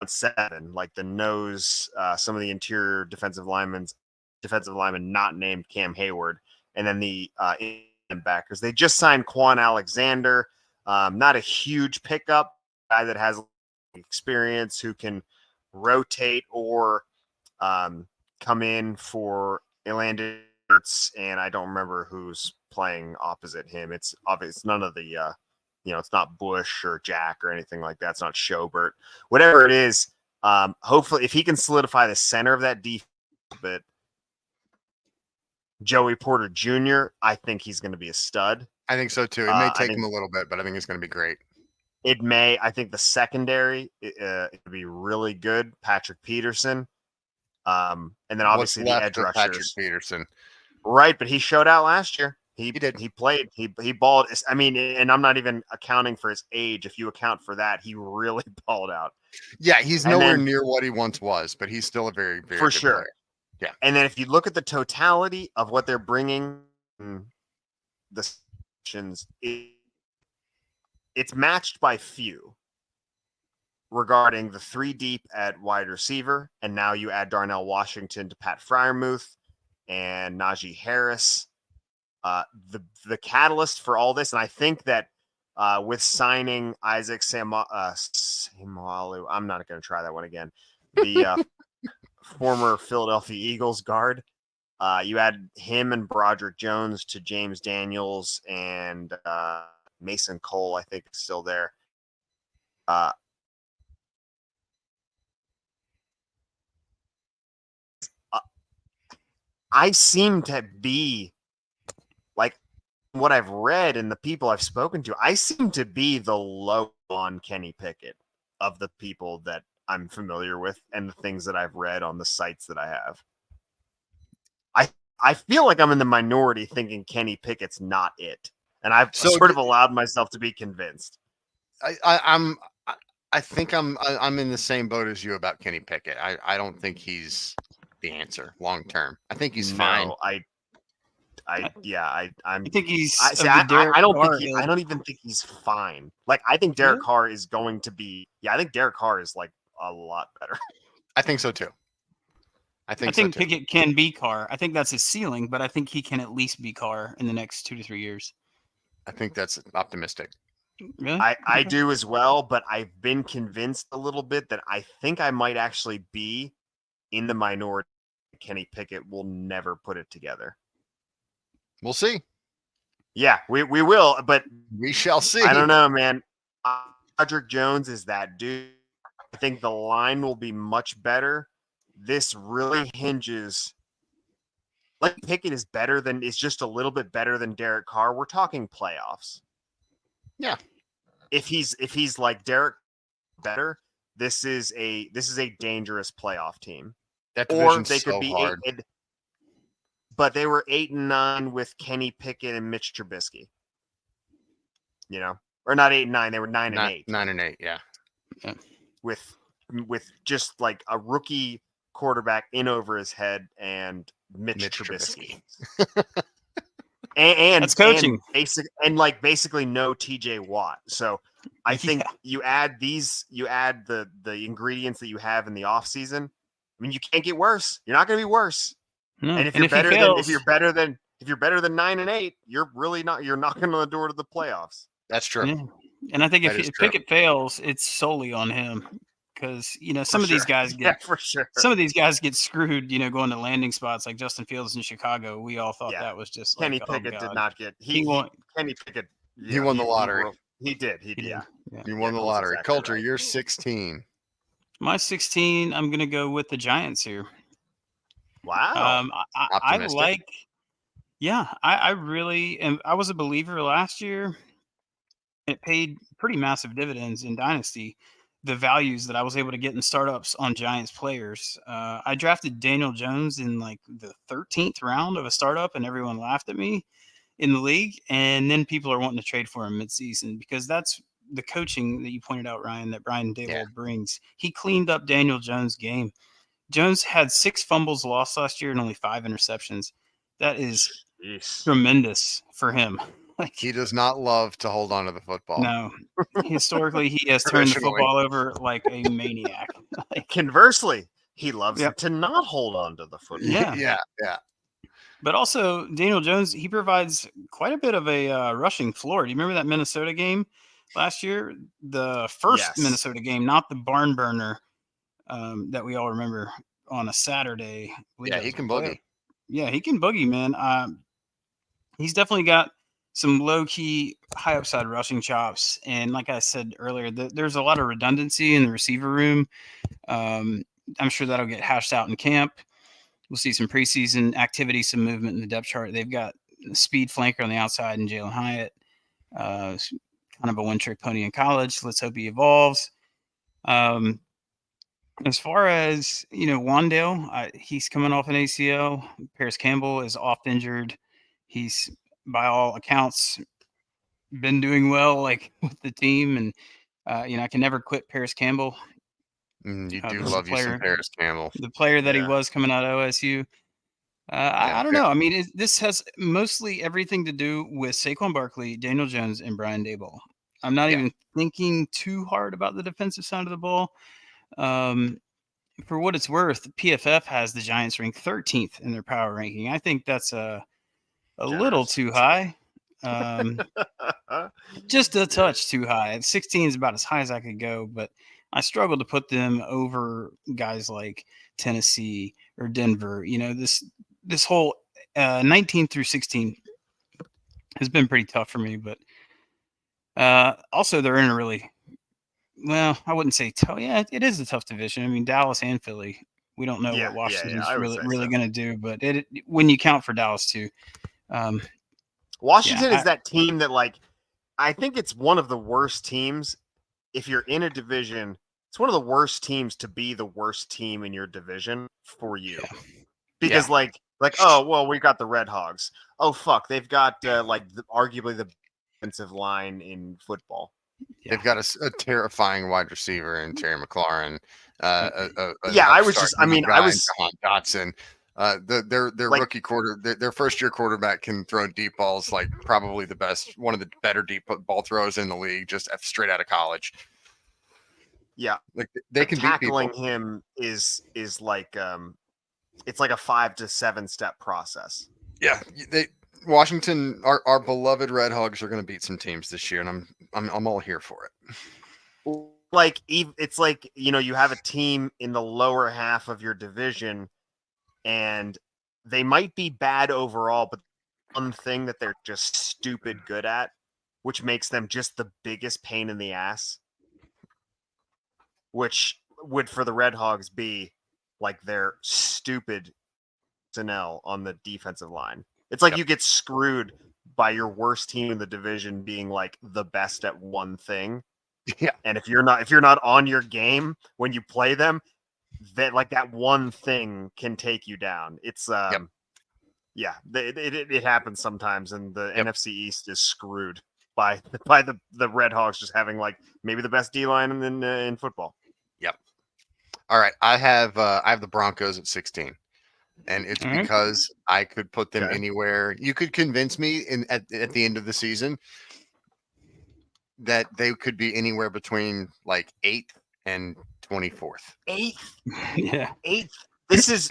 7, like the nose, some of the interior defensive linemen not named Cam Hayward, and then the backers. They just signed Quan Alexander, not a huge pickup, guy that has experience who can rotate or come in for Elandon, and I don't remember who's playing opposite him. It's obvious none of the it's not Bush or Jack or anything like that. It's not Schobert. Whatever it is, Hopefully, if he can solidify the center of that defense, but Joey Porter Jr., I think he's going to be a stud. I think so too. It may I take think him a little bit, but I think it's going to be great. it may. I think the secondary it could be really good. Patrick Peterson, and then obviously What's the left edge of Patrick rushers. Peterson? Right, but he showed out last year. He did. He played. He balled. I mean, and I'm not even accounting for his age. If you account for that, he really balled out. Yeah, he's And nowhere then- near what he once was, but he's still a very, very for good sure. player. Yeah. And then if you look at the totality of what they're bringing, the sections, it's matched by few regarding the 3 deep at wide receiver. And now you add Darnell Washington to Pat Freiermuth and Najee Harris. The catalyst for all this, and I think that with signing Isaac Seumalo, I'm not going to try that one again. The former Philadelphia Eagles guard. You add him and Broderick Jones to James Daniels and Mason Cole, I think, is still there. I seem to be, like, what I've read and the people I've spoken to, I seem to be the low on Kenny Pickett of the people that I'm familiar with and the things that I've read on the sites that I have. I feel like I'm in the minority thinking Kenny Pickett's not it. And I've sort of allowed myself to be convinced. I think I'm in the same boat as you about Kenny Pickett. I don't think he's the answer long term. I think he's fine. I think he's. I don't even think he's fine. Like, I think Derek Carr is going to be. Yeah, I think Derek Carr is like a lot better. I think so too. I think Pickett can be Carr. I think that's his ceiling, but I think he can at least be Carr in the next 2 to 3 years. I think that's optimistic. Really? I do as well, but I've been convinced a little bit that I think I might actually be in the minority. Kenny Pickett will never put it together. We'll see. Yeah, we will, but we shall see. I don't know, man. Broderick Jones is that dude. I think the line will be much better. This really hinges. Like, Pickett is just a little bit better than Derek Carr. We're talking playoffs. Yeah. If he's like Derek better, this is a dangerous playoff team. That or they so could be hard. But they were 8-9 with Kenny Pickett and Mitch Trubisky. You know, or not 8-9. They were 9-8. 9-8. Yeah. With just like a rookie quarterback in over his head and Mitch Trubisky. and that's coaching. And basically no TJ Watt. So I think you add the ingredients that you have in the offseason. I mean, you can't get worse. You're not going to be worse. No. And if you're better than 9-8, you're knocking on the door to the playoffs. That's true. Yeah. And I think if Pickett fails, it's solely on him. Because, some of these guys some of these guys get screwed, going to landing spots like Justin Fields in Chicago. We all thought that was just Kenny Pickett did not get Kenny Pickett. He won the lottery. He did. He won the lottery. Exactly Coulter, right. you're 16. My 16, I'm gonna go with the Giants here. Wow. I like. Yeah, I really am. I was a believer last year. It paid pretty massive dividends in Dynasty. The values that I was able to get in startups on Giants players. I drafted Daniel Jones in like the 13th round of a startup, and everyone laughed at me in the league. And then people are wanting to trade for him midseason because that's the coaching that you pointed out, Ryan, that Brian Daboll brings. He cleaned up Daniel Jones' game. Jones had 6 fumbles lost last year and only 5 interceptions. That is tremendous for him. Like, he does not love to hold on to the football. No. Historically, he has turned the football over like a maniac. Conversely, he loves to not hold on to the football. Yeah. But also, Daniel Jones, he provides quite a bit of a rushing floor. Do you remember that Minnesota game last year? The first Minnesota game, not the barn burner that we all remember on a Saturday. Yeah, he can boogie. Yeah, he can boogie, man. He's definitely got some low-key high upside rushing chops, and like I said earlier, there's a lot of redundancy in the receiver room. I'm sure that'll get hashed out in camp. We'll see some preseason activity, some movement in the depth chart. They've got a speed flanker on the outside and Jalen Hyatt, kind of a one-trick pony in college. Let's hope he evolves. As far as Wandale, he's coming off an ACL. Paris Campbell is oft injured. He's by all accounts been doing well, like with the team, and I can never quit Paris Campbell. You do The love you some player, Paris Campbell. the player that he Yeah. was coming out of OSU. Yeah, I don't know. I mean, this has mostly everything to do with Saquon Barkley, Daniel Jones, and Brian Daboll. I'm not Yeah. even thinking too hard about the defensive side of the ball. For what it's worth, PFF has the Giants ranked 13th in their power ranking. I think that's a little Generous. too high. Just a Yeah. touch too high. 16 is about as high as I could go, but I struggle to put them over guys like Tennessee or Denver. This whole 19 through 16 has been pretty tough for me, but also they're in a really I wouldn't say tough. Yeah, it is a tough division. I mean, Dallas and Philly. We don't know what Washington's I would really say really so. going to do, but when you count for Dallas too, um, Washington yeah, is that team that, like, I think it's one of the worst teams. If you're in a division, it's one of the worst teams to be the worst team in your division for you. Yeah. Because oh, well, we got the Red Hogs. Oh, fuck, they've got arguably the defensive line in football. They've got a terrifying wide receiver in Terry McLaurin. An I was upstart just, I young mean, guy I in was Jahan Dotson. Their like, rookie their first year quarterback can throw deep balls, like probably one of the better deep ball throws in the league, just straight out of college. yeah, Like they can beat tackling people. him is like it's like a 5 to 7 step process. Yeah, Washington, our beloved Red Hogs are going to beat some teams this year, and I'm all here for it. Like, it's like, you have a team in the lower half of your division, and they might be bad overall, but one thing that they're just stupid good at, which makes them just the biggest pain in the ass, which would for the Red Hogs be like their stupid personnel on the defensive line. It's like you get screwed by your worst team in the division being like the best at one thing. Yeah. And if you're not on your game when you play them, that one thing can take you down. It's yeah, it happens sometimes, and the NFC East is screwed by the Red Hawks just having like maybe the best D line in football. Yep. All right, I have the Broncos at 16, and it's because I could put them anywhere. You could convince me at the end of the season that they could be anywhere between like 8th and 24th. 8th, yeah, 8th. This is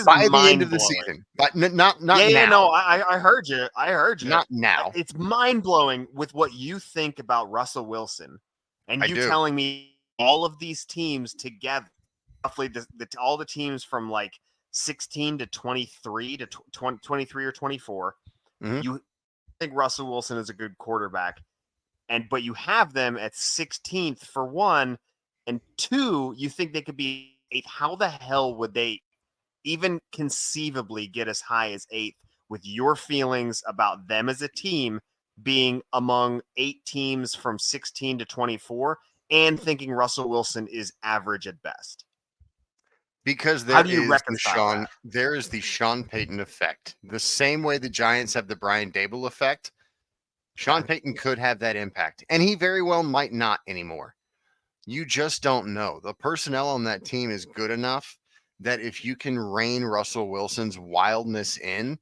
by the end of the season, but not now. No, I heard you. I heard you. Not now. It's mind blowing with what you think about Russell Wilson, and you telling me all of these teams together, roughly all the teams from like 16 to 23 to 23 or 24. Mm-hmm. You think Russell Wilson is a good quarterback, but you have them at 16th for one, and two, you think they could be 8th. How the hell would they even conceivably get as high as 8th with your feelings about them as a team being among 8 teams from 16 to 24 and thinking Russell Wilson is average at best? Because how do you reconcile that? There is the Sean Payton effect. The same way the Giants have the Brian Daboll effect, Sean Payton could have that impact, and he very well might not anymore. You just don't know. The personnel on that team is good enough that if you can rein Russell Wilson's wildness in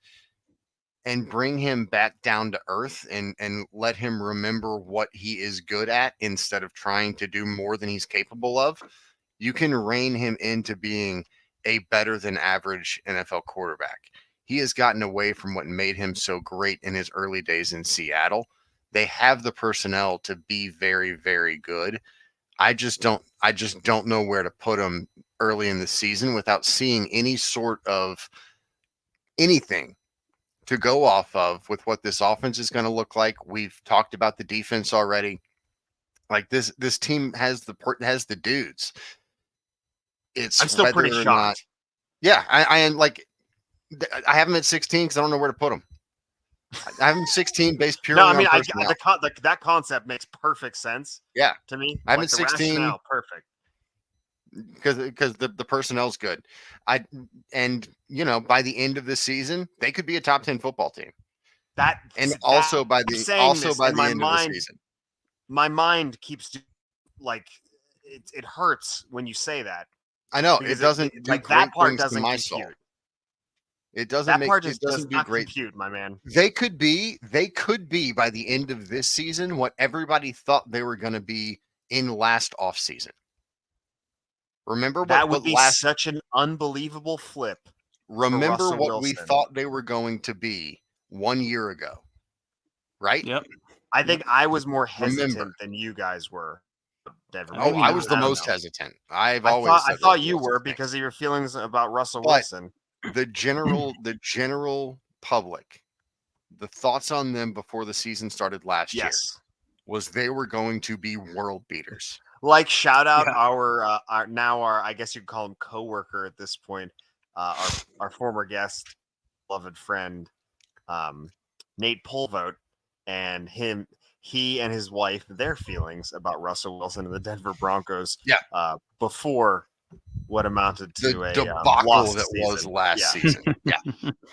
and bring him back down to earth and let him remember what he is good at instead of trying to do more than he's capable of, you can rein him into being a better than average NFL quarterback. He has gotten away from what made him so great in his early days in Seattle. They have the personnel to be very, very good. I just don't know where to put him early in the season without seeing any sort of anything to go off of with what this offense is going to look like. We've talked about the defense already. Like this team has the dudes. It's I'm still whether pretty or not. shocked. Yeah, I am like I have them at 16 because I don't know where to put them. I have them 16 based No, purely I mean, on personnel. that concept makes perfect sense. Yeah, To me, I have them like at the 16 rationale, perfect. because the personnel's good. And by the end of the season, they could be a top 10 football team. And also by I'm the saying this in my end of the mind. season. My mind keeps like it hurts when you say that I know because it doesn't do like that great part things to doesn't my soul. compute. It doesn't That part it just does doesn't do not great. compute, my man. They could be by the end of this season what everybody thought they were going to be in last off season. Remember That would what be last such an unbelievable flip. remember Russell what we Wilson. thought they were going to be 1 year ago. Right? Yep. I think I was more hesitant Remember. than you guys were. Denver. Oh, Maybe I not. was the I don't most know. hesitant. I've I always thought said you Russell were Wilson because stinks. of your feelings about Russell But Wilson. the general public, the thoughts on them before the season started last year Yes. was they were going to be world beaters. Like shout out Yeah. our I guess you could call him coworker at this point, our former guest, beloved friend, Nate Polvote, and he and his wife, their feelings about Russell Wilson and the Denver Broncos. Yeah. Before what amounted The to a debacle lost that was season. last Yeah. season. Yeah.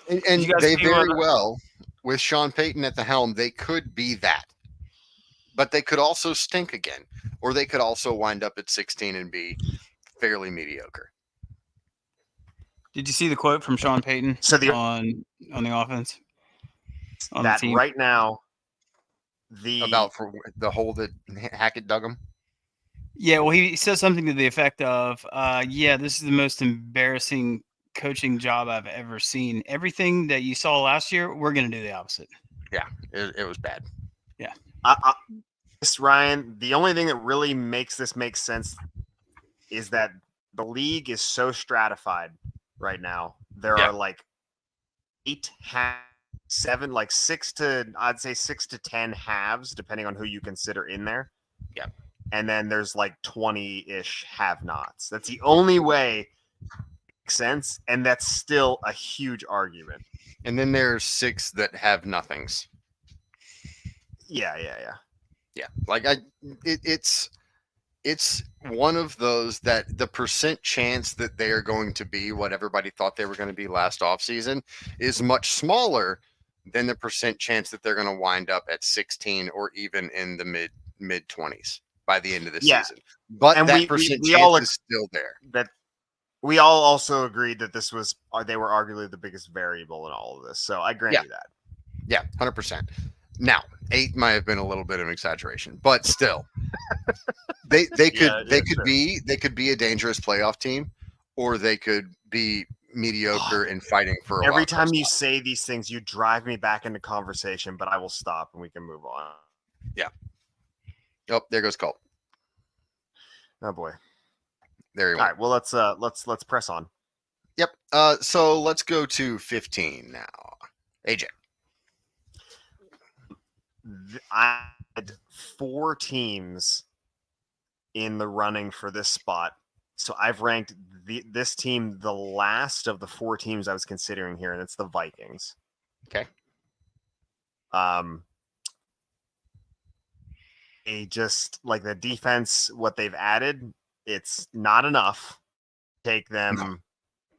Did And you guys they see very what- well, with Sean Payton at the helm, they could be that. But they could also stink again. Or they could also wind up at 16 and be fairly mediocre. Did you see the quote from Sean Payton So on the offense? On the that team? right now, About for the hole that Hackett dug him. Yeah, well, he says something to the effect of, "Yeah, this is the most embarrassing coaching job I've ever seen. Everything that you saw last year, we're going to do the opposite." Yeah, it was bad. Ryan, the only thing that really makes this make sense is that the league is so stratified right now. There Yeah. are like 6 to 10 halves, depending on who you consider in there. Yeah. And then there's like 20-ish have-nots. That's the only way it makes sense, and that's still a huge argument. And then there's 6 that have nothings. Yeah. Yeah, like it's one of those that the percent chance that they are going to be what everybody thought they were going to be last offseason is much smaller than the percent chance that they're going to wind up at 16 or even in the mid 20s by the end of the season. But and that percent chance all is still there. That we all also agreed that they were arguably the biggest variable in all of this. So I grant you that. Yeah, 100%. Now, 8 might have been a little bit of an exaggeration, but still, they could be a dangerous playoff team, or they could be mediocre and fighting for a Every wild card time you spot. say these things, you drive me back into conversation, but I will stop and we can move on. Yeah. Oh, there goes Colt. Oh boy. There you All go. right. Well, let's press on. Yep. So let's go to 15 now. AJ. I had 4 teams in the running for this spot. So I've ranked this team the last of the 4 teams I was considering here, and it's the Vikings. Okay. They just like the defense, what they've added, it's not enough to take them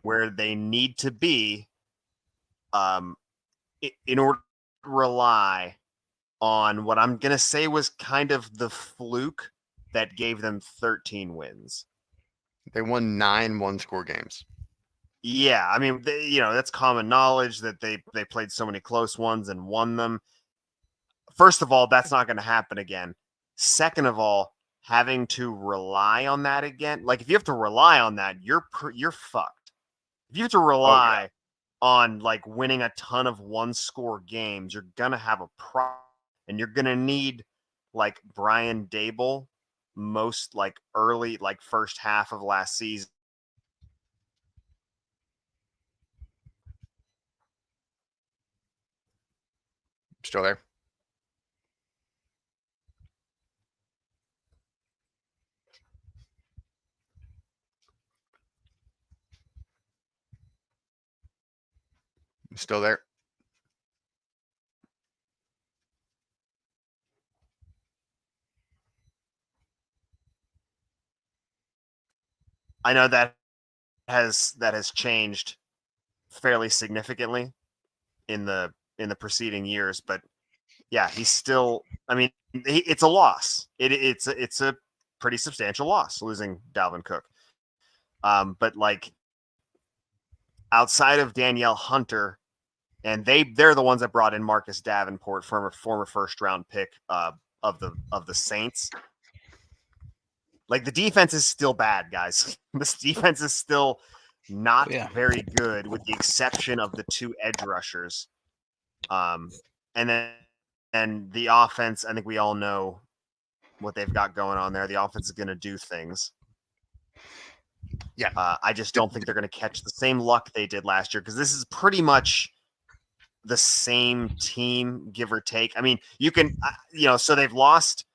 where they need to be in order to rely on what I'm going to say was kind of the fluke that gave them 13 wins. They won 9 one-score games. Yeah, I mean, that's common knowledge that they played so many close ones and won them. First of all, that's not going to happen again. Second of all, having to rely on that again, like if you have to rely on that, you're fucked. If you have to rely on like winning a ton of one-score games, you're gonna have a problem, and you're gonna need like Brian Dable most like early, like first half of last season. Still there? Still there? I know that has changed fairly significantly in the preceding years, but yeah, he's still. I mean, it's a loss. It's a pretty substantial loss losing Dalvin Cook. But like outside of Danielle Hunter, and they're the ones that brought in Marcus Davenport, former first round pick of the Saints. Like the defense is still bad, guys. This defense is still not very good, with the exception of the two edge rushers. And the offense, I think we all know what they've got going on there. The offense is going to do things. Yeah. I just don't think they're going to catch the same luck they did last year, because this is pretty much the same team, give or take. I mean, you can, so they've lost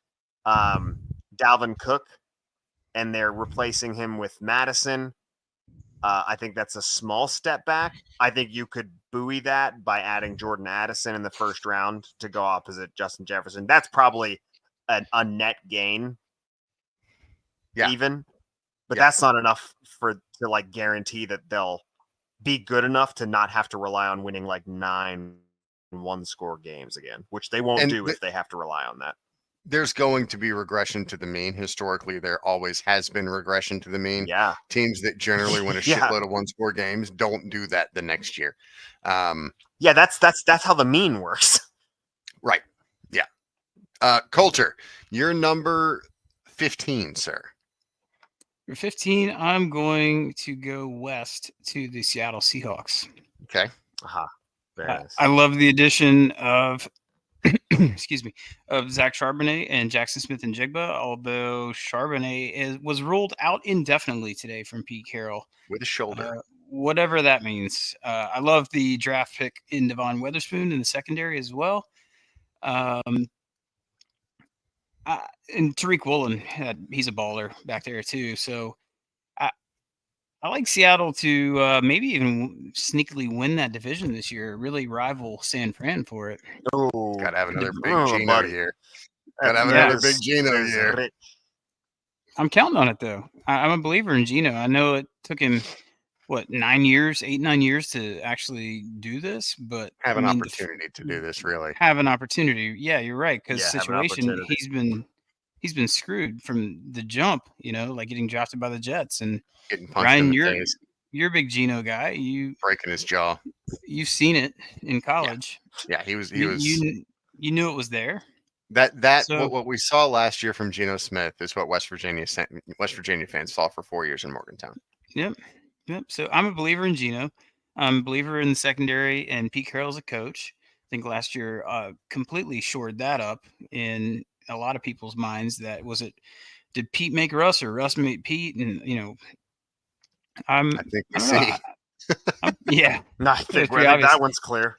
Dalvin Cook, and they're replacing him with Madison. I think that's a small step back. I think you could buoy that by adding Jordan Addison in the first round to go opposite Justin Jefferson. That's probably a net gain, even, but that's not enough to like guarantee that they'll be good enough to not have to rely on winning like 9 one-score games again, which they won't do if they have to rely on that. There's going to be regression to the mean. Historically, there always has been regression to the mean. Yeah. Teams that generally win a shitload of one-score games don't do that the next year. Yeah, that's how the mean works. Right. Yeah. Coulter, you're number 15, sir. For 15, I'm going to go west to the Seattle Seahawks. Okay. Very nice. I love the addition of excuse me, of Zach Charbonnet and Jackson Smith-Njigba, although Charbonnet was ruled out indefinitely today from Pete Carroll. With a shoulder. Whatever that means. I love the draft pick in Devon Witherspoon in the secondary as well. And Tariq Woolen, he's a baller back there too. So I like Seattle to maybe even sneakily win that division this year, really rival San Fran for it. Oh, gotta have another big Geno year. Gotta have another big Geno year. I'm counting on it though. I'm a believer in Geno. I know it took him 9 years, 8-9 years to actually do this, but have an opportunity to do this. Really have an opportunity. Yeah, you're right. Because situation, he's been screwed from the jump. Like getting drafted by the Jets and getting punched in the face. You're a big Geno guy. You breaking his jaw. You've seen it in college. Yeah, he was. You knew it was there. What we saw last year from Geno Smith is what West Virginia fans saw for 4 years in Morgantown. Yep. So I'm a believer in Geno. I'm a believer in the secondary, and Pete Carroll's a coach. I think last year completely shored that up in a lot of people's minds. Did Pete make Russ or Russ make Pete? And I think we see. Yeah. No, I think that one's clear.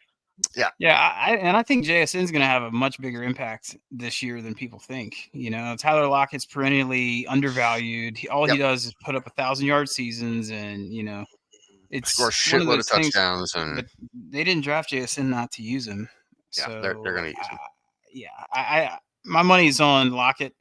Yeah. Yeah. I think JSN's going to have a much bigger impact this year than people think. Tyler Lockett's perennially undervalued. He does is put up 1,000-yard seasons, and it's score a shitload of touchdowns. But they didn't draft JSN not to use him. Yeah, so, they're going to use him. My money's on Lockett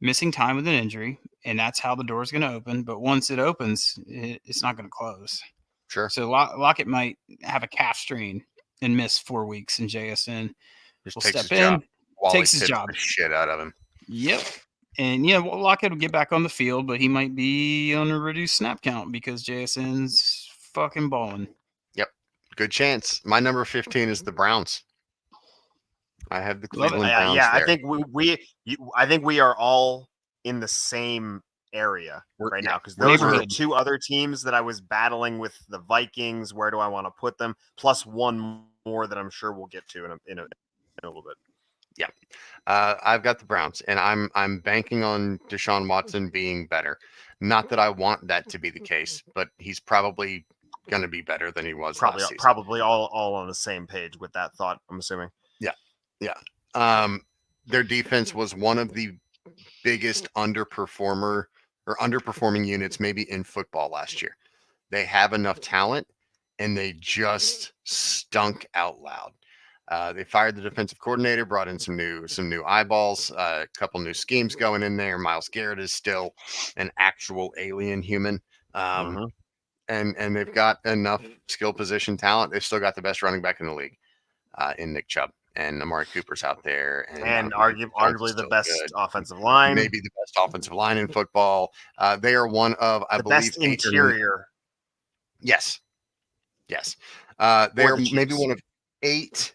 missing time with an injury, and that's how the door's going to open. But once it opens, it's not going to close. Sure. So Lockett might have a calf strain and miss 4 weeks, and JSN will step in, takes his job. The shit out of him. Yep. And Lockett will get back on the field, but he might be on a reduced snap count because JSN's fucking balling. Yep. Good chance. My number 15 is the Browns. I have the Cleveland Browns. Yeah, there. I think we are all in the same area right now, because those are the two other teams that I was battling with. The Vikings, where do I want to put them? Plus one more that I'm sure we'll get to in a little bit. Yeah, I've got the Browns, and I'm banking on Deshaun Watson being better. Not that I want that to be the case, but he's probably going to be better than he was last season. Probably all on the same page with that thought, I'm assuming. Yeah. Their defense was one of the biggest underperforming units maybe in football last year. They have enough talent, and they just stunk out loud. They fired the defensive coordinator, brought in some new eyeballs, a couple new schemes going in there. Myles Garrett is still an actual alien human, and they've got enough skill position talent. They've still got the best running back in the league in Nick Chubb, and Amari Cooper's out there, and Mac Jones is arguably the still best good. offensive line, Maybe the best offensive line in football. They are one of, I the believe, best interior. Yes. They're the maybe Chiefs. one of 8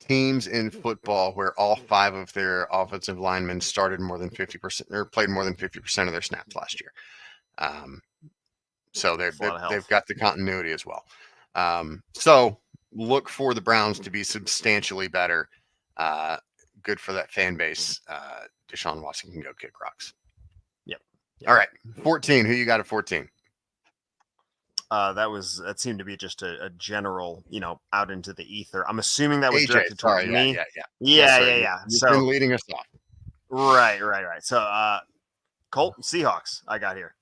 teams in football where all 5 of their offensive linemen started more than 50% or played more than 50% of their snaps last year. So they've got the continuity as well. So look for the Browns to be substantially better. Good for that fan base. Deshaun Watson can go kick rocks. Yep. All right. 14. Who you got at 14? That seemed to be just a general, out into the ether. I'm assuming that was AJ, directed towards me. Yeah. You've So been leading us off. right. So Colt Seahawks I got here.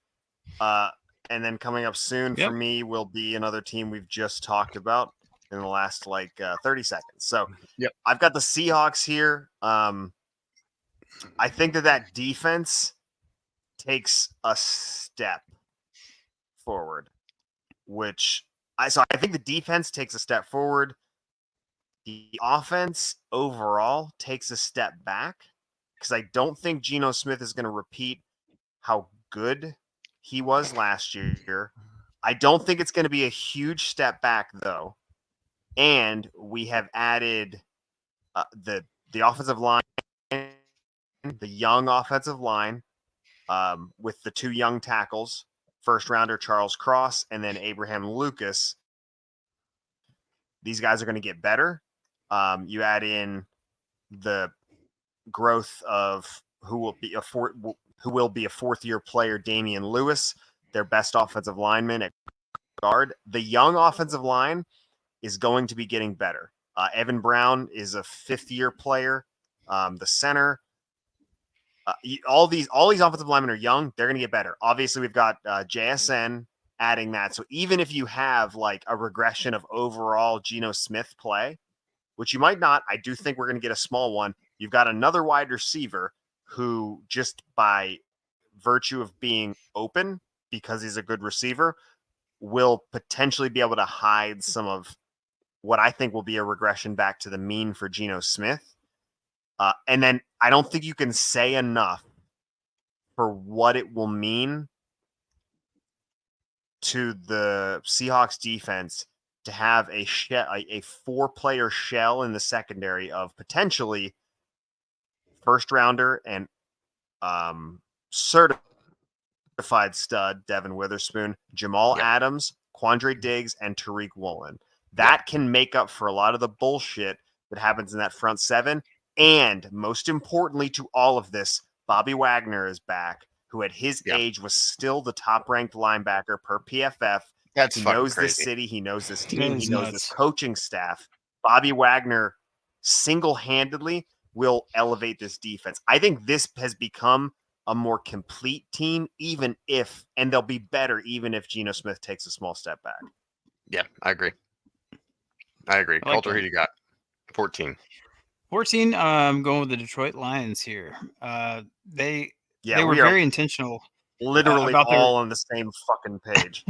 And then coming up soon for me will be another team we've just talked about in the last 30 seconds. So I've got the Seahawks here. I think that defense takes a step forward, I think the defense takes a step forward. The offense overall takes a step back because I don't think Geno Smith is going to repeat how good he was last year. I don't think it's going to be a huge step back, though. And we have added the offensive line, the young offensive line, with the 2 young tackles, first rounder Charles Cross and then Abraham Lucas. These guys are going to get better. You add in the growth of who will be a 4th-year player, Damian Lewis, their best offensive lineman at guard. The young offensive line is going to be getting better. Evan Brown is a 5th-year player. The center, all these offensive linemen are young. They're going to get better. Obviously, we've got JSN adding that. So even if you have a regression of overall Geno Smith play, which you might not, I do think we're going to get a small one. You've got another wide receiver who, just by virtue of being open, because he's a good receiver, will potentially be able to hide some of what I think will be a regression back to the mean for Geno Smith. And then I don't think you can say enough for what it will mean to the Seahawks defense to have a 4-player shell in the secondary of potentially first rounder and certified stud Devin Witherspoon, Jamal Adams, Quandre Diggs, and Tariq Woolen. That can make up for a lot of the bullshit that happens in that front 7. And most importantly to all of this, Bobby Wagner is back, who at his age was still the top-ranked linebacker per PFF. He knows this city. He knows this team. He knows this coaching staff. Bobby Wagner single-handedly will elevate this defense. I think this has become a more complete team, and they'll be better even if Geno Smith takes a small step back. Yeah, I agree. Coulter, who you got? 14. 14, I'm going with the Detroit Lions here. They were very intentional. Literally all on the same fucking page.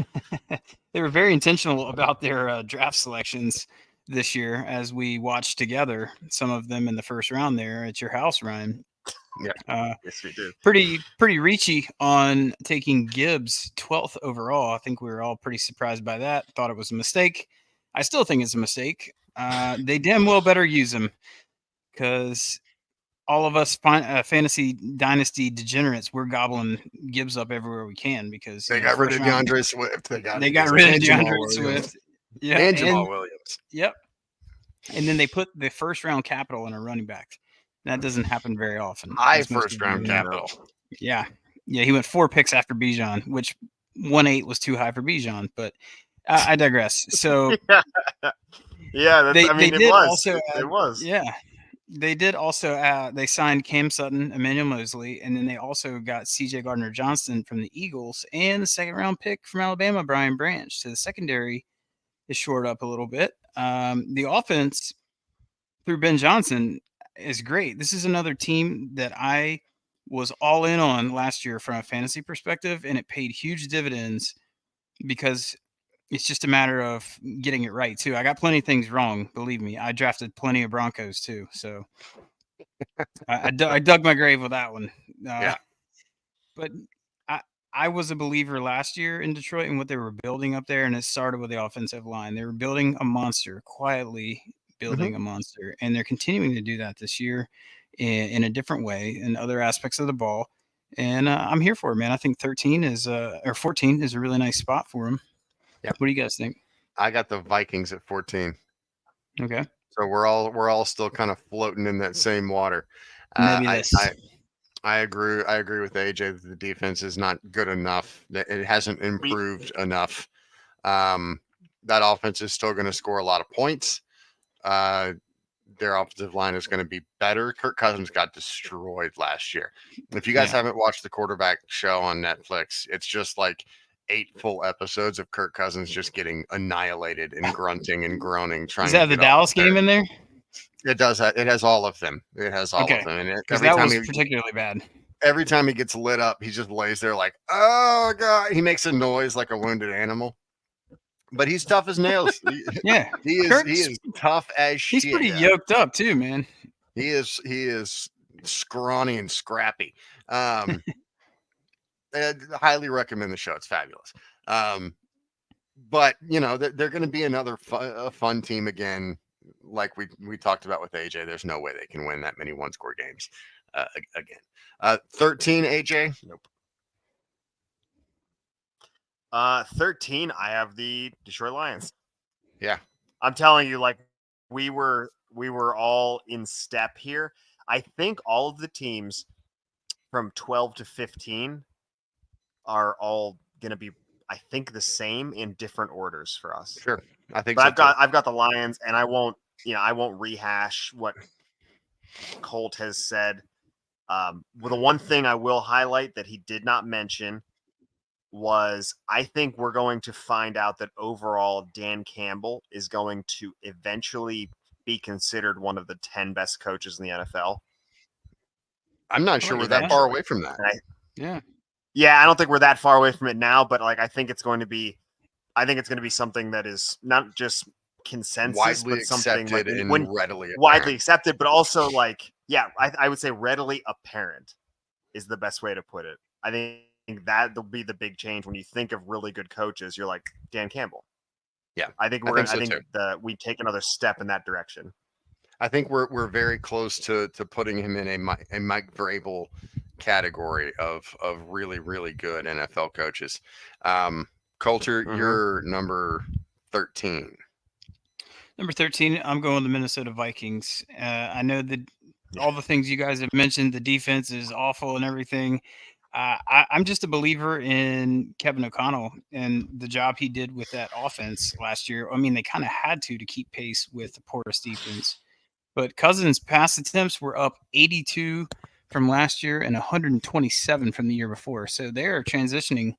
They were very intentional about their draft selections this year, as we watched together some of them in the first round there at your house, Ryan. Yeah, yes, we did. Pretty reachy on taking Gibbs 12th overall. I think we were all pretty surprised by that. Thought it was a mistake. I still think it's a mistake. They damn well better use him, because all of us fantasy dynasty degenerates, we're gobbling Gibbs up everywhere we can, because they got rid of DeAndre Swift. They got rid of DeAndre Swift. Yeah, and Jamal Williams. Yep. And then they put the first round capital in a running back. That doesn't happen very often. High first round capital. Yeah. He went 4 picks after Bijan, which 1.8 was too high for Bijan, but I digress. So it was. Yeah. They did also they signed Cam Sutton, Emmanuel Mosley, and then they also got C.J. Gardner Johnson from the Eagles and the second round pick from Alabama, Brian Branch. So the secondary is shored up a little bit. The offense through Ben Johnson is great. This is another team that I was all in on last year from a fantasy perspective, and it paid huge dividends because it's just a matter of getting it right too. I got plenty of things wrong, believe me. I drafted plenty of Broncos too, so I dug my grave with that one. Yeah. But I I was a believer last year in Detroit and what they were building up there, and it started with the offensive line. They were building a monster, quietly Mhm. building a monster, and they're continuing to do that this year in a different way in other aspects of the ball. And I'm here for it, man. I think 13 is or 14 is a really nice spot for them. Yeah. What do you guys think? I got the Vikings at 14. Okay, So we're all still kind of floating in that same water. I, nebulous. I agree. I agree with AJ that the defense is not good enough. That it hasn't improved enough. That offense is still going to score a lot of points. Their offensive line is going to be better. Kirk Cousins got destroyed last year. If you guys Yeah. haven't watched the quarterback show on Netflix, it's just like 8 full episodes of Kirk Cousins just getting annihilated and grunting and groaning, trying Is to that the get off Dallas the game in there? It does. It has all of them. It has all of Okay, them, and because that was particularly bad. every time he gets lit up, he just lays there like, oh god. He makes a noise like a wounded animal, but he's tough as nails. Yeah, He Kirk's is tough as he's shit. pretty yoked up too, man. He is scrawny and scrappy. Um, I highly recommend the show. It's fabulous. Um, but they're going to be another fun team again. Like we talked about with AJ, there's no way they can win that many one score games again. 13 AJ. Nope. 13, I have the Detroit Lions. Yeah. I'm telling you, like we were all in step here. I think all of the teams from 12 to 15 are all gonna be, I think, the same in different orders for us. Sure. I think But so I've got the Lions, and I won't rehash what Colt has said. Well, the one thing I will highlight that he did not mention was I think we're going to find out that overall Dan Campbell is going to eventually be considered one of the 10 best coaches in the NFL. I'm not sure we're that far away from that. Yeah, I don't think we're that far away from it now, but like I think it's going to be something that is not just consensus, Widely but something like accepted and readily widely accepted, but also like I would say readily apparent is the best way to put it. I think that will be the big change when you think of really good coaches. You're like Dan Campbell. Yeah, I think we take another step in that direction. I think we're very close to putting him in a Mike Vrabel category of really really good NFL coaches. Coulter, you're number 13. Number 13, I'm going with the Minnesota Vikings. I know that all the things you guys have mentioned, the defense is awful and everything. I'm just a believer in Kevin O'Connell and the job he did with that offense last year. I mean, they kind of had to keep pace with the porous defense. But Cousins' pass attempts were up 82 from last year and 127 from the year before. So they're transitioning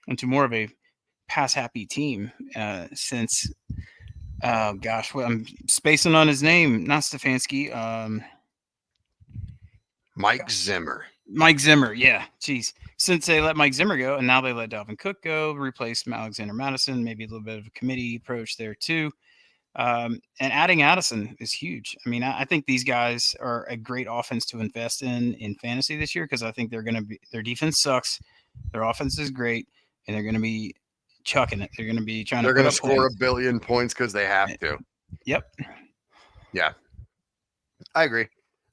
into more of a pass-happy team since oh gosh, well, I'm spacing on his name. Not Stefanski. Mike Zimmer. Mike Zimmer. Yeah, geez. Since they let Mike Zimmer go, and now they let Dalvin Cook go, replaced Alexander Madison. Maybe a little bit of a committee approach there too. And adding Addison is huge. I mean, I think these guys are a great offense to invest in fantasy this year because I think they're going to be. Their defense sucks, their offense is great, and they're going to be chucking it. They're going to be trying They're to put going to up score points. a billion points because they have to. Yep. Yeah, I agree.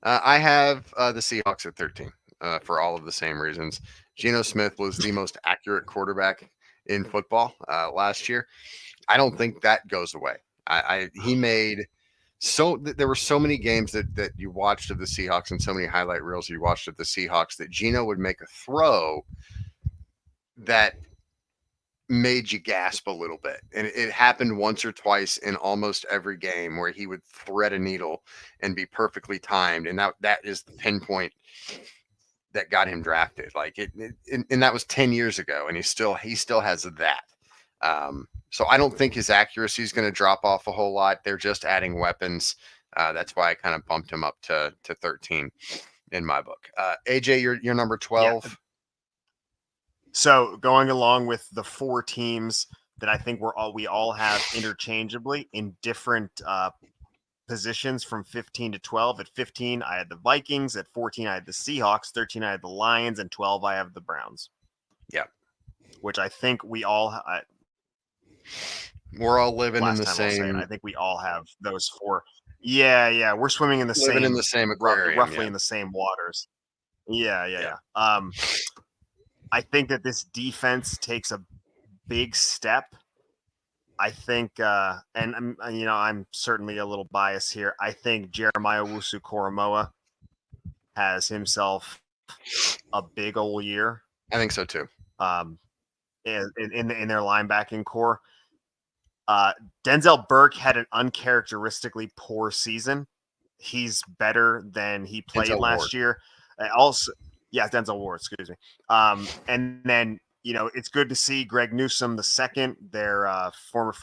I have the Seahawks at 13 for all of the same reasons. Geno Smith was the most accurate quarterback in football last year. I don't think that goes away. He made there were so many games that you watched of the Seahawks and so many highlight reels you watched of the Seahawks that Geno would make a throw that made you gasp a little bit. And it happened once or twice in almost every game where he would thread a needle and be perfectly timed. And that is the pinpoint that got him drafted. Like and that was 10 years ago, and he still has that. So I don't think his accuracy is going to drop off a whole lot. They're just adding weapons. That's why I kind of bumped him up to 13 in my book. AJ, you're number 12. Yeah. So going along with the 4 teams that I think we all have interchangeably in different positions from 15 to 12. At 15, I had the Vikings. At 14, I had the Seahawks. 13, I had the Lions. And 12, I have the Browns. Yeah. Which I think we all... we're all living in the same... I think we all have those 4. Yeah. We're swimming in the living same... in the same aquarium. Roughly in the same waters. Yeah. I think that this defense takes a big step. I think, and I'm certainly a little biased here. I think Jeremiah Owusu-Koramoah has himself a big old year. I think so too. In their linebacking core, Denzel Burke had an uncharacteristically poor season. He's better than he played last year. Denzel Ward, excuse me. And then, it's good to see Greg Newsome II, their former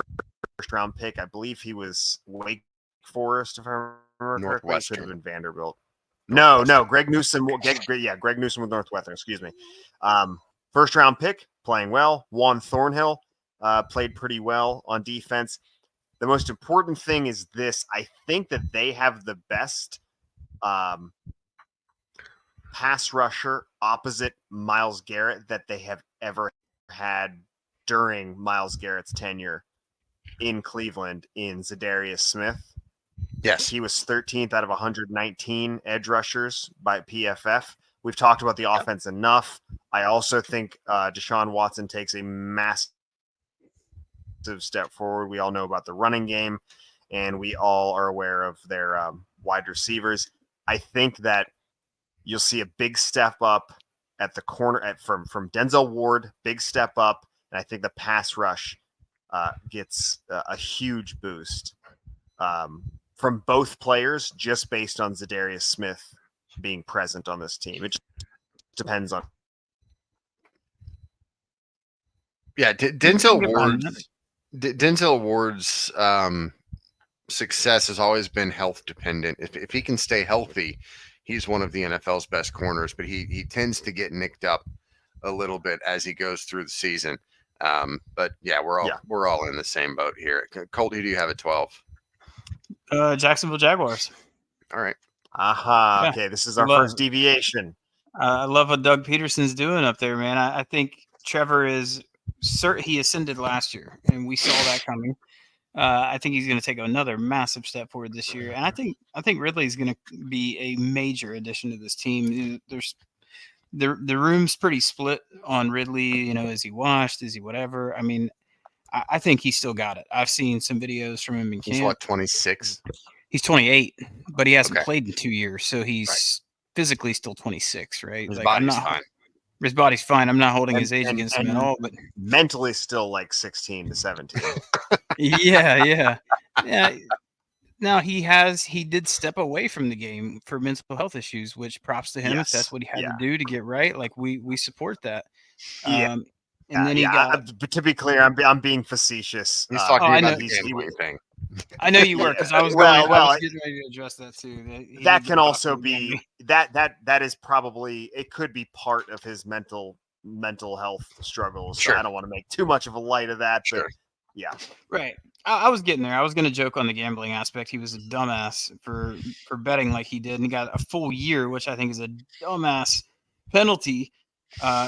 first-round pick. I believe he was Wake Forest, if I remember correctly. Could have been Vanderbilt. No, Greg Newsome. Greg Newsome with Northwestern, excuse me. First-round pick, playing well. Juan Thornhill played pretty well on defense. The most important thing is this. I think that they have the best pass rusher opposite Myles Garrett that they have ever had during Myles Garrett's tenure in Cleveland in Zadarius Smith. Yes. He was 13th out of 119 edge rushers by PFF. We've talked about the offense enough. I also think Deshaun Watson takes a massive step forward. We all know about the running game, and we all are aware of their wide receivers. I think that you'll see a big step up at the corner from Denzel Ward, big step up, and I think the pass rush gets a huge boost from both players just based on Zadarius Smith being present on this team. It just depends on. Yeah, Denzel Ward's success has always been health dependent. If he can stay healthy, he's one of the NFL's best corners, but he tends to get nicked up a little bit as he goes through the season. But yeah, we're all in the same boat here. Colt, who do you have at 12? Jacksonville Jaguars. All right. Aha. Yeah. Okay, this is our first deviation. I love what Doug Peterson's doing up there, man. I think Trevor he ascended last year, and we saw that coming. I think he's going to take another massive step forward this year, and I think Ridley is going to be a major addition to this team. There's the room's pretty split on Ridley. Is he washed? Is he whatever? I mean, I think he's still got it. I've seen some videos from him in camp. He's what, 26? He's 28, but he hasn't played in 2 years, so he's physically still 26, right? His body's fine. His body's fine. I'm not holding his age against him at all, but mentally still like 16 to 17. Yeah. Now he did step away from the game for mental health issues, which props to him if that's what he had to do to get right. Like we support that. And then he got. But to be clear, I'm being facetious. He's talking about the gambling thing. I know you were, because I was I was getting ready to address that too. That can also be that is probably, it could be part of his mental health struggles. Sure. So I don't want to make too much of a light of that. Sure. But yeah. Right. I was getting there. I was going to joke on the gambling aspect. He was a dumbass for betting like he did, and he got a full year, which I think is a dumbass penalty.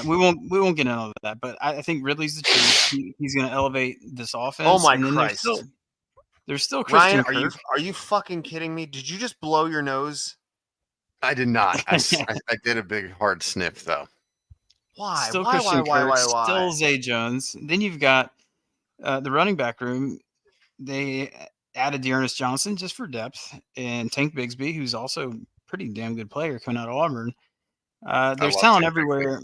We won't get into all of that, but I think Ridley's the truth. He's going to elevate this offense. Oh my Christ! There's still Christian Ryan, are you fucking kidding me? Did you just blow your nose? I did not. I did a big hard sniff though. Why? Still Christian Kirk, still Zay Jones. Then you've got the running back room. They added Dearness Johnson just for depth, and Tank Bigsby, who's also a pretty damn good player coming out of Auburn. There's talent everywhere.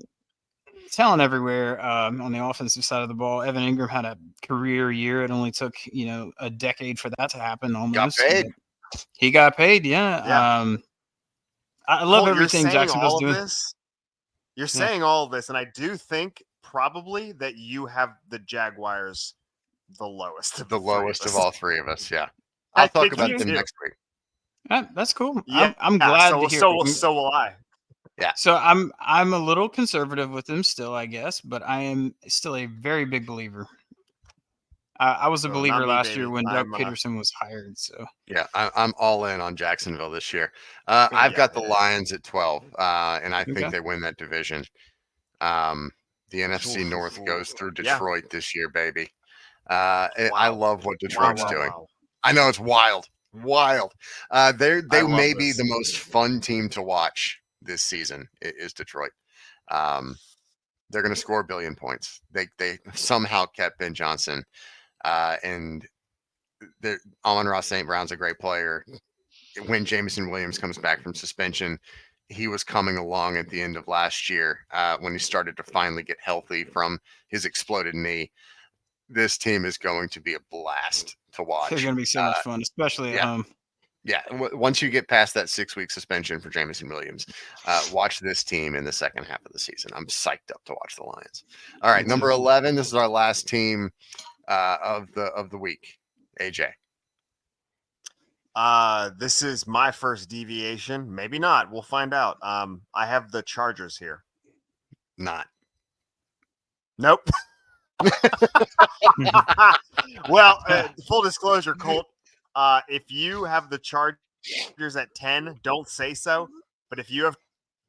talent everywhere on the offensive side of the ball. Evan Ingram had a career year. It only took a decade for that to happen almost. Got paid. But he got paid. Yeah. Yeah. I love Colt, everything you're saying Jacksonville's all of doing. this. You're Yeah. saying all of this, and I do think probably that you have the Jaguars the lowest of The the three lowest of us. all three of us. Yeah. I I'll talk think about you them do. next week. That's cool. Yeah, I'm glad so, to hear so, it. so will I. So I'm a little conservative with them still, I guess, but I am still a very big believer. I was a Not believer me, last year baby. when Doug I'm Peterson was hired. So Yeah, I'm all in on Jacksonville this year. I've yeah, got the Lions at 12, and I think Okay. they win that division. The NFC Oof, North oof, goes through yeah. Detroit this year, baby. I Wow. love what Detroit's Wow, doing. wow. I know it's wild. They I love may be this. the most fun team to watch this season is Detroit. They're going to score a billion points. They somehow kept Ben Johnson, and Amon-Ra St. Brown's a great player. When Jameson Williams comes back from suspension, he was coming along at the end of last year when he started to finally get healthy from his exploded knee. This team is going to be a blast to watch. they're going to be so much fun, especially at yeah. home. Yeah, once you get past that 6-week suspension for Jameson Williams, watch this team in the second half of the season. I'm psyched up to watch the Lions. All right, number 11. This is our last team of the week. AJ. This is my first deviation. Maybe not. We'll find out. I have the Chargers here. Not. Nope. Well, full disclosure, Colt. If you have the Chargers at 10, don't say so. But if you have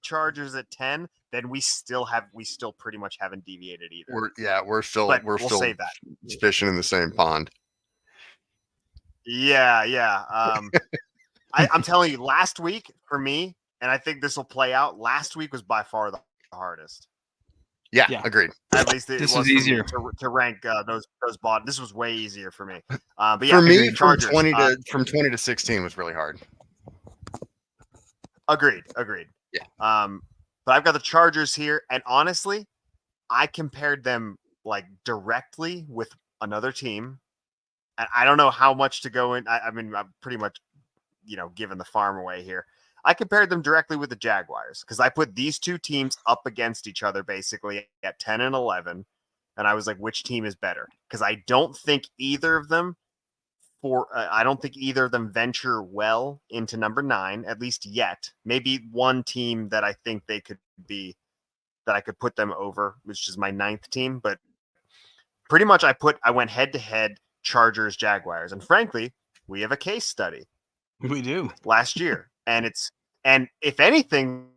Chargers at 10, then we still pretty much haven't deviated either. We're still we'll save that. fishing in the same pond. Yeah. I'm telling you, last week for me, and I think this will play out. Last week was by far the hardest. Yeah, agreed. At least it This was was easier to rank those bottom. This was way easier for me. But yeah, for me, Chargers, from 20 to 16 was really hard. Agreed. Yeah. But I've got the Chargers here, and honestly, I compared them like directly with another team. And I don't know how much to go in. I mean, I'm pretty much, giving the farm away here. I compared them directly with the Jaguars because I put these two teams up against each other basically at 10 and 11. And I was like, which team is better? Because I don't think either of them venture well into number 9, at least yet. Maybe one team that I think they could be, that I could put them over, which is my 9th team. But pretty much I went head to head Chargers, Jaguars. And frankly, we have a case study. We do. Last year. And if anything,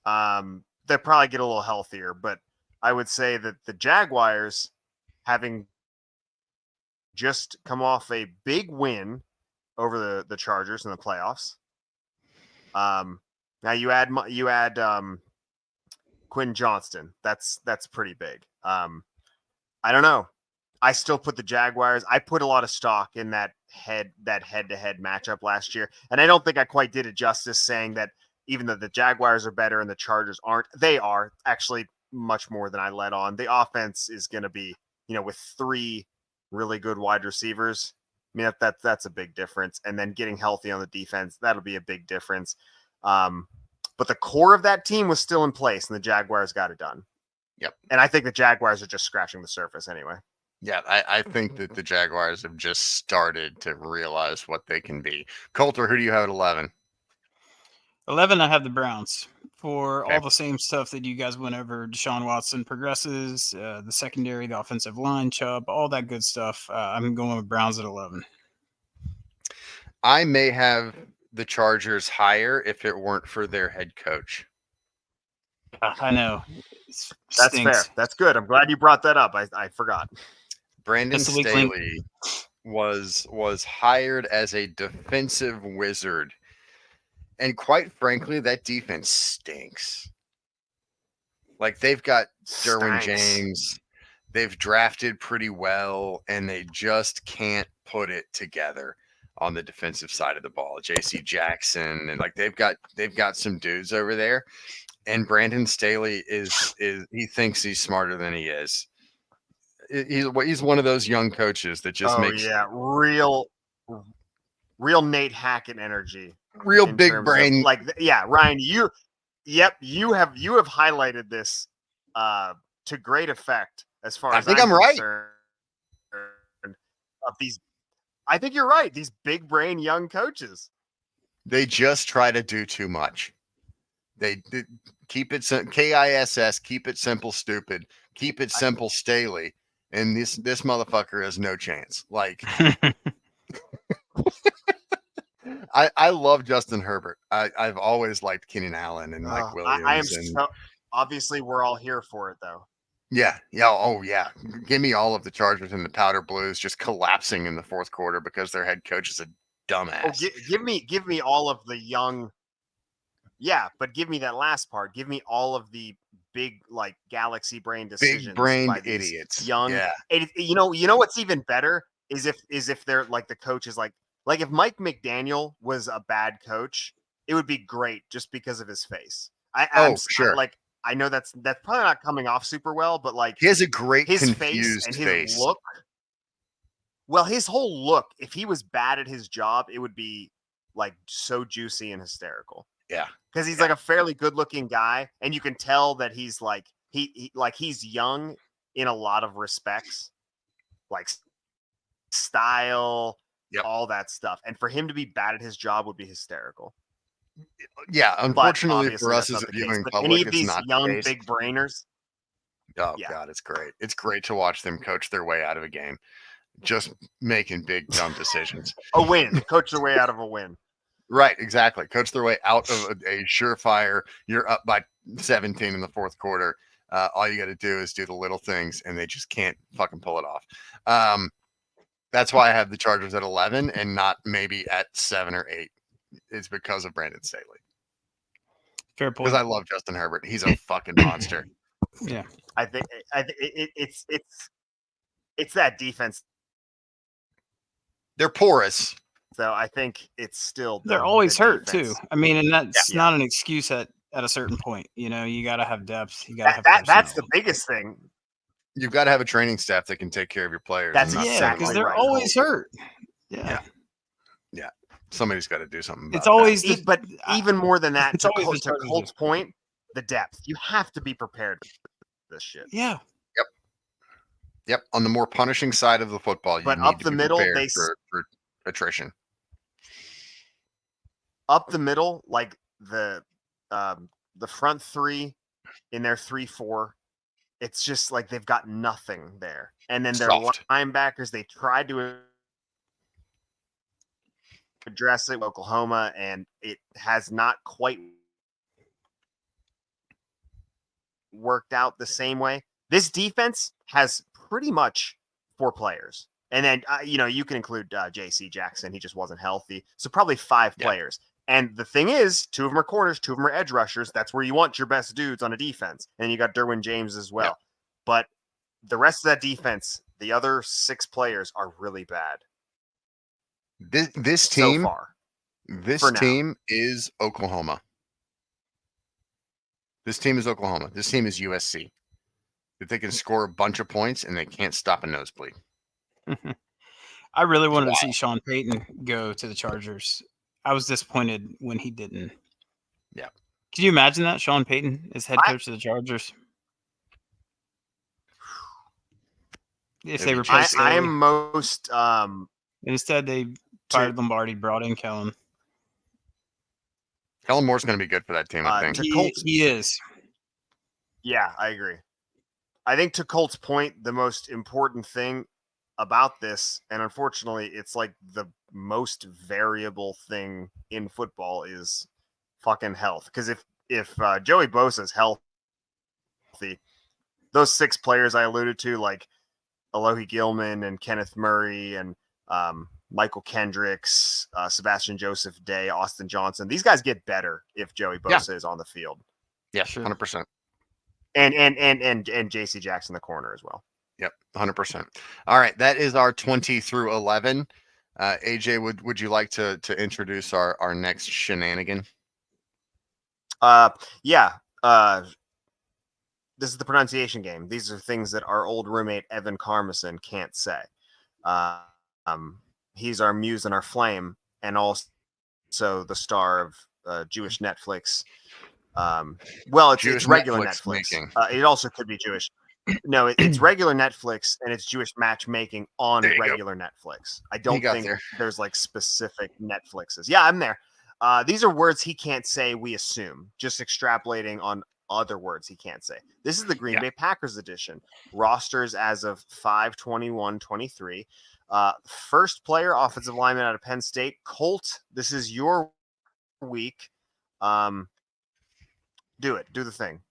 they'll probably get a little healthier, but I would say that the Jaguars, having just come off a big win over the Chargers in the playoffs. Now you add Quinn Johnston. That's pretty big. I don't know. I still put the Jaguars. I put a lot of stock in that head-to-head matchup last year, and I don't think I quite did it justice saying that even though the Jaguars are better and the Chargers aren't, they are actually much more than I let on. The offense is going to be, with 3 really good wide receivers. I mean, that's a big difference, and then getting healthy on the defense, that'll be a big difference. But the core of that team was still in place, and the Jaguars got it done. Yep. And I think the Jaguars are just scratching the surface anyway. Yeah, I think that the Jaguars have just started to realize what they can be. Coulter, who do you have at 11? 11, I have the Browns for Okay. all the same stuff that you guys went over. Deshaun Watson progresses, the secondary, the offensive line, Chubb, all that good stuff. I'm going with Browns at 11. I may have the Chargers higher if it weren't for their head coach. I know. That's fair. That's good. I'm glad you brought that up. I forgot. Brandon Staley was hired as a defensive wizard. And quite frankly, that defense stinks. Like, they've got Derwin James. They've drafted pretty well, and they just can't put it together. on the defensive side of the ball. J.C. Jackson, and like they've got some dudes over there. And Brandon Staley is he thinks he's smarter than he is. He's one of those young coaches that just makes real Nate Hackett energy. real big brain. Ryan, you have highlighted this to great effect as far as I'm right. concerned. Of these, I think you're right. These big brain young coaches. They just try to do too much. They keep it KISS, keep it simple, stupid, keep it simple, Staley, and this motherfucker has no chance. Like, I love Justin Herbert. I've always liked Keenan Allen and Mike Williams. I am so obviously we're all here for it though. Yeah. Oh yeah. Give me all of the Chargers and the Powder Blues just collapsing in the fourth quarter because their head coach is a dumbass. Give me all of the young. Yeah, but give me that last part. Give me all of the big like galaxy brain decisions. Big-brained idiots. Young. Yeah. You know what's even better is if they're like the coach is like if Mike McDaniel was a bad coach, it would be great just because of his face. Sure. I know that's probably not coming off super well, but like he has a great his confused face and his look. Well, his whole look, if he was bad at his job, it would be like so juicy and hysterical. Yeah. Because he's like a fairly good looking guy, and you can tell that he's like he's young in a lot of respects, like style, all that stuff. And for him to be bad at his job would be hysterical. Yeah, unfortunately for us as a viewing public, any of it's these not young big brainers. Oh God, it's great. It's great to watch them coach their way out of a game, just making big dumb decisions. A win, coach their way out of a win. Right, exactly. Coach their way out of a surefire. You're up by 17 in the fourth quarter. All you got to do is do the little things, and they just can't fucking pull it off. That's why I have the Chargers at 11 and not maybe at 7 or 8. It's because of Brandon Staley. Fair point. Because I love Justin Herbert. He's a fucking monster. Yeah, I think it's that defense. They're porous. So I think it's still they're always hurt too. I mean, and that's not an excuse at a certain point. You know, you got to have depth. You got to have that's the biggest thing. You've got to have a training staff that can take care of your players. That's exactly because they're always hurt. Yeah. Somebody's got to do something about it's always that. But even more than that, it's to always Colt's point, the depth. You have to be prepared for this shit. Yeah. Yep. On the more punishing side of the football, you but need up to the be middle, prepared for attrition. Up the middle, like the front three in their 3-4, it's just like they've got nothing there. And then their linebackers, they tried to address it with Oklahoma, and it has not quite worked out the same way. This defense has pretty much 4 players. And then, you can include J.C. Jackson. He just wasn't healthy. So probably 5 players. And the thing is, 2 of them are corners, 2 of them are edge rushers. That's where you want your best dudes on a defense. And you got Derwin James as well. Yeah. But the rest of that defense, the other 6 players are really bad. This team, so far, this team is Oklahoma. This team is Oklahoma. This team is USC. That they can score a bunch of points and they can't stop a nosebleed. I really wanted to see Sean Payton go to the Chargers. I was disappointed when he didn't. Yeah. Can you imagine that? Sean Payton is head coach of the Chargers. If they replaced I am most instead they fired Lombardi, brought in Kellen. Kellen Moore's going to be good for that team, I think. He is. Yeah, I agree. I think to Colt's point, the most important thing about this, and unfortunately it's like the most variable thing in football, is fucking health. Because if Joey Bosa is healthy, those 6 players I alluded to, like Alohi Gilman and Kenneth Murray and Michael Kendricks, Sebastian Joseph Day, Austin Johnson, these guys get better if Joey Bosa is on the field. Yeah, sure. 100%. And J.C. Jackson, the corner, as well. Yep, 100%. All right, that is our 20 through 11. AJ, would you like to introduce our next shenanigan? Yeah. This is the pronunciation game. These are things that our old roommate Evan Carmison can't say. He's our muse and our flame, and also the star of Jewish Netflix. Well, it's Jewish regular Netflix Netflix. making. It also could be Jewish. No, it's regular Netflix, and it's Jewish matchmaking on There you go. regular Netflix. I He don't got think there. there's like specific Netflixes. Yeah, I'm there. These are words he can't say, we assume, just extrapolating on other words he can't say. This is the Green Yeah. Bay Packers edition. Rosters as of 5/21/23. First player, offensive lineman out of Penn State. Colt, this is your week. Do it. Do the thing.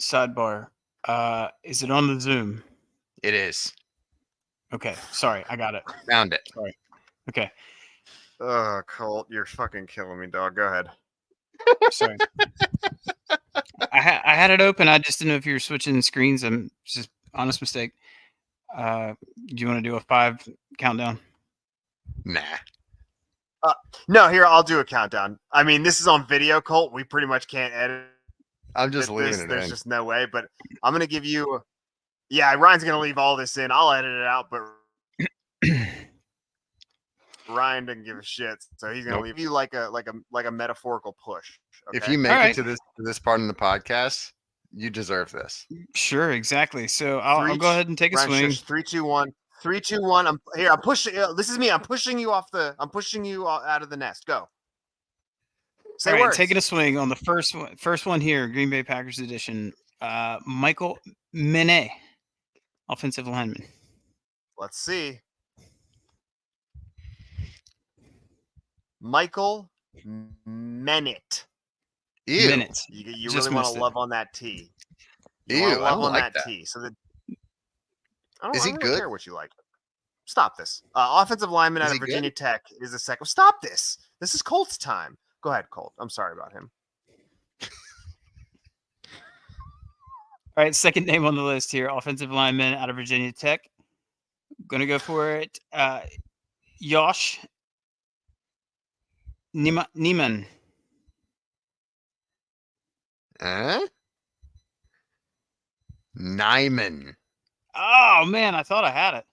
Sidebar. Is it on the Zoom? It is. Okay. Sorry, I got it. Found it. Sorry. Okay. Oh, Colt, you're fucking killing me, dog. Go ahead. Sorry. I had it open. I just didn't know if you were switching screens. I'm just honest mistake. Do you want to do a 5 countdown? Nah. No, here, I'll do a countdown. I mean, this is on video, Colt. We pretty much can't edit I'm just leaving this. it There's in. just no way. But I'm going to give you. Yeah, Ryan's going to leave all this in. I'll edit it out, but Ryan doesn't give a shit. So he's going to leave you like a metaphorical push. Okay? If you make Alright. it to this part in the podcast, you deserve this. Sure, exactly. So I'll go ahead and take a Ryan, swing. shush. 3, 2, 1. 3, 2, 1. I'm here. I'm pushing. This is me. I'm pushing you off the. I'm pushing you out of the nest. Go. Say All right, words. taking a swing on the first one here, Green Bay Packers edition. Michael Mene, offensive lineman. Let's see. Michael Menet. Ew. Minutes. You Just really want missed to it. love on that T. You Ew, want to I love don't on like that. T. So that I don't, Is I he don't really good? care what you like. Stop this. Offensive lineman Is out he of good? Virginia Tech is the second. Stop this. This is Colt's time. Go ahead, Colt. I'm sorry about him. All right, second name on the list here, offensive lineman out of Virginia Tech. Gonna go for it. Josh Neiman. Nyman. Oh man, I thought I had it.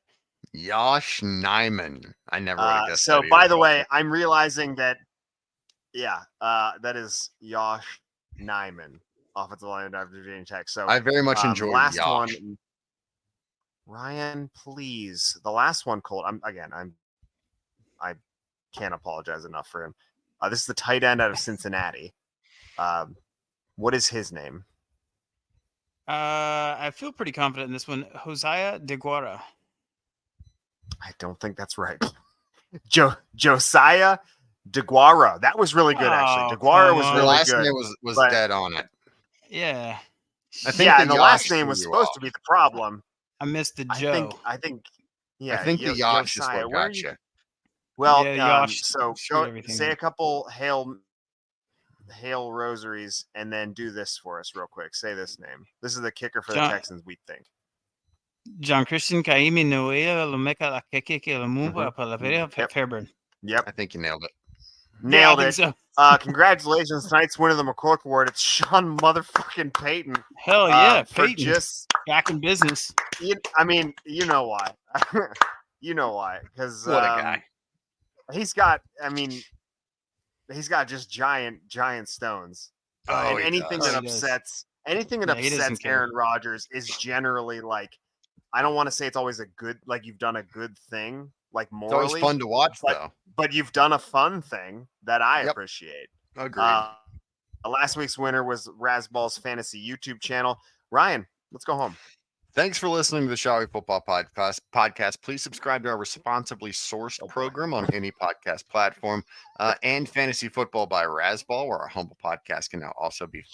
Josh Nyman. I never would have guessed So, that by either. the way, I'm realizing that, that is Josh Nyman, offensive lineman out of Virginia Tech. So, I very much enjoyed last Josh. one. Ryan, please. The last one, Colt. I can't apologize enough for him. This is the tight end out of Cincinnati. What is his name? I feel pretty confident in this one. Josiah DeGuara. I don't think that's right. Josiah DeGuara. That was really good, actually. Oh, DeGuara come was on. The really last good. name was but- dead on it. Yeah. I think Yeah, and the last Josh name was threw you supposed off. to be the problem. I missed the I Joe. think. Yeah, I think the Josh is Josiah, what where are got you? you. Well, Yeah, Josh so screwed go everything say up. a couple hail rosaries and then do this for us real quick. Say this name. This is the kicker for the John- Texans, we think. John Christian Kaimi Noea Lomeka La Keke Lumumba Palaveria Yep. Fairburn. Yep, I think you nailed it. nailed yeah, I it. think so. Congratulations, tonight's winner of the McCourt Award. It's Sean motherfucking Payton. Hell yeah, For Peyton. just, Back in business. I mean, you know why. You know why? Because What a guy. he's got. I mean, he's got just giant stones. Oh, And he anything does. that Oh, he does. upsets anything that Yeah, he doesn't upsets care. Aaron Rodgers is generally like, I don't want to say it's always a good, like you've done a good thing, like It's always morally, fun to watch, though. but you've done a fun thing that I Yep. appreciate. Agreed. Last week's winner was Razball's Fantasy YouTube channel. Ryan, let's go home. Thanks for listening to the Shall We Football podcast. Please subscribe to our responsibly sourced program on any podcast platform and Fantasy Football by Razball, where our humble podcast can now also be.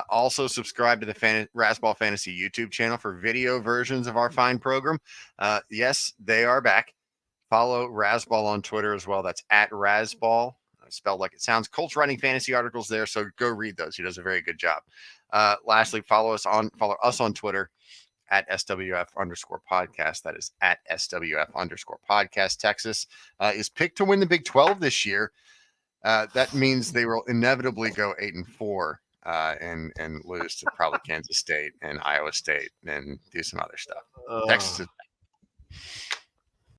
Also, subscribe to the Razball Fantasy YouTube channel for video versions of our fine program. Yes, they are back. Follow Razball on Twitter as well. That's at Razball, spelled like it sounds. Colt's writing fantasy articles there, so go read those. He does a very good job. Lastly, follow us on Twitter at SWF_podcast. That is at SWF_podcast. Texas is picked to win the Big 12 this year. That means they will inevitably go 8-4 and lose to probably Kansas State and Iowa State and do some other stuff. Texas is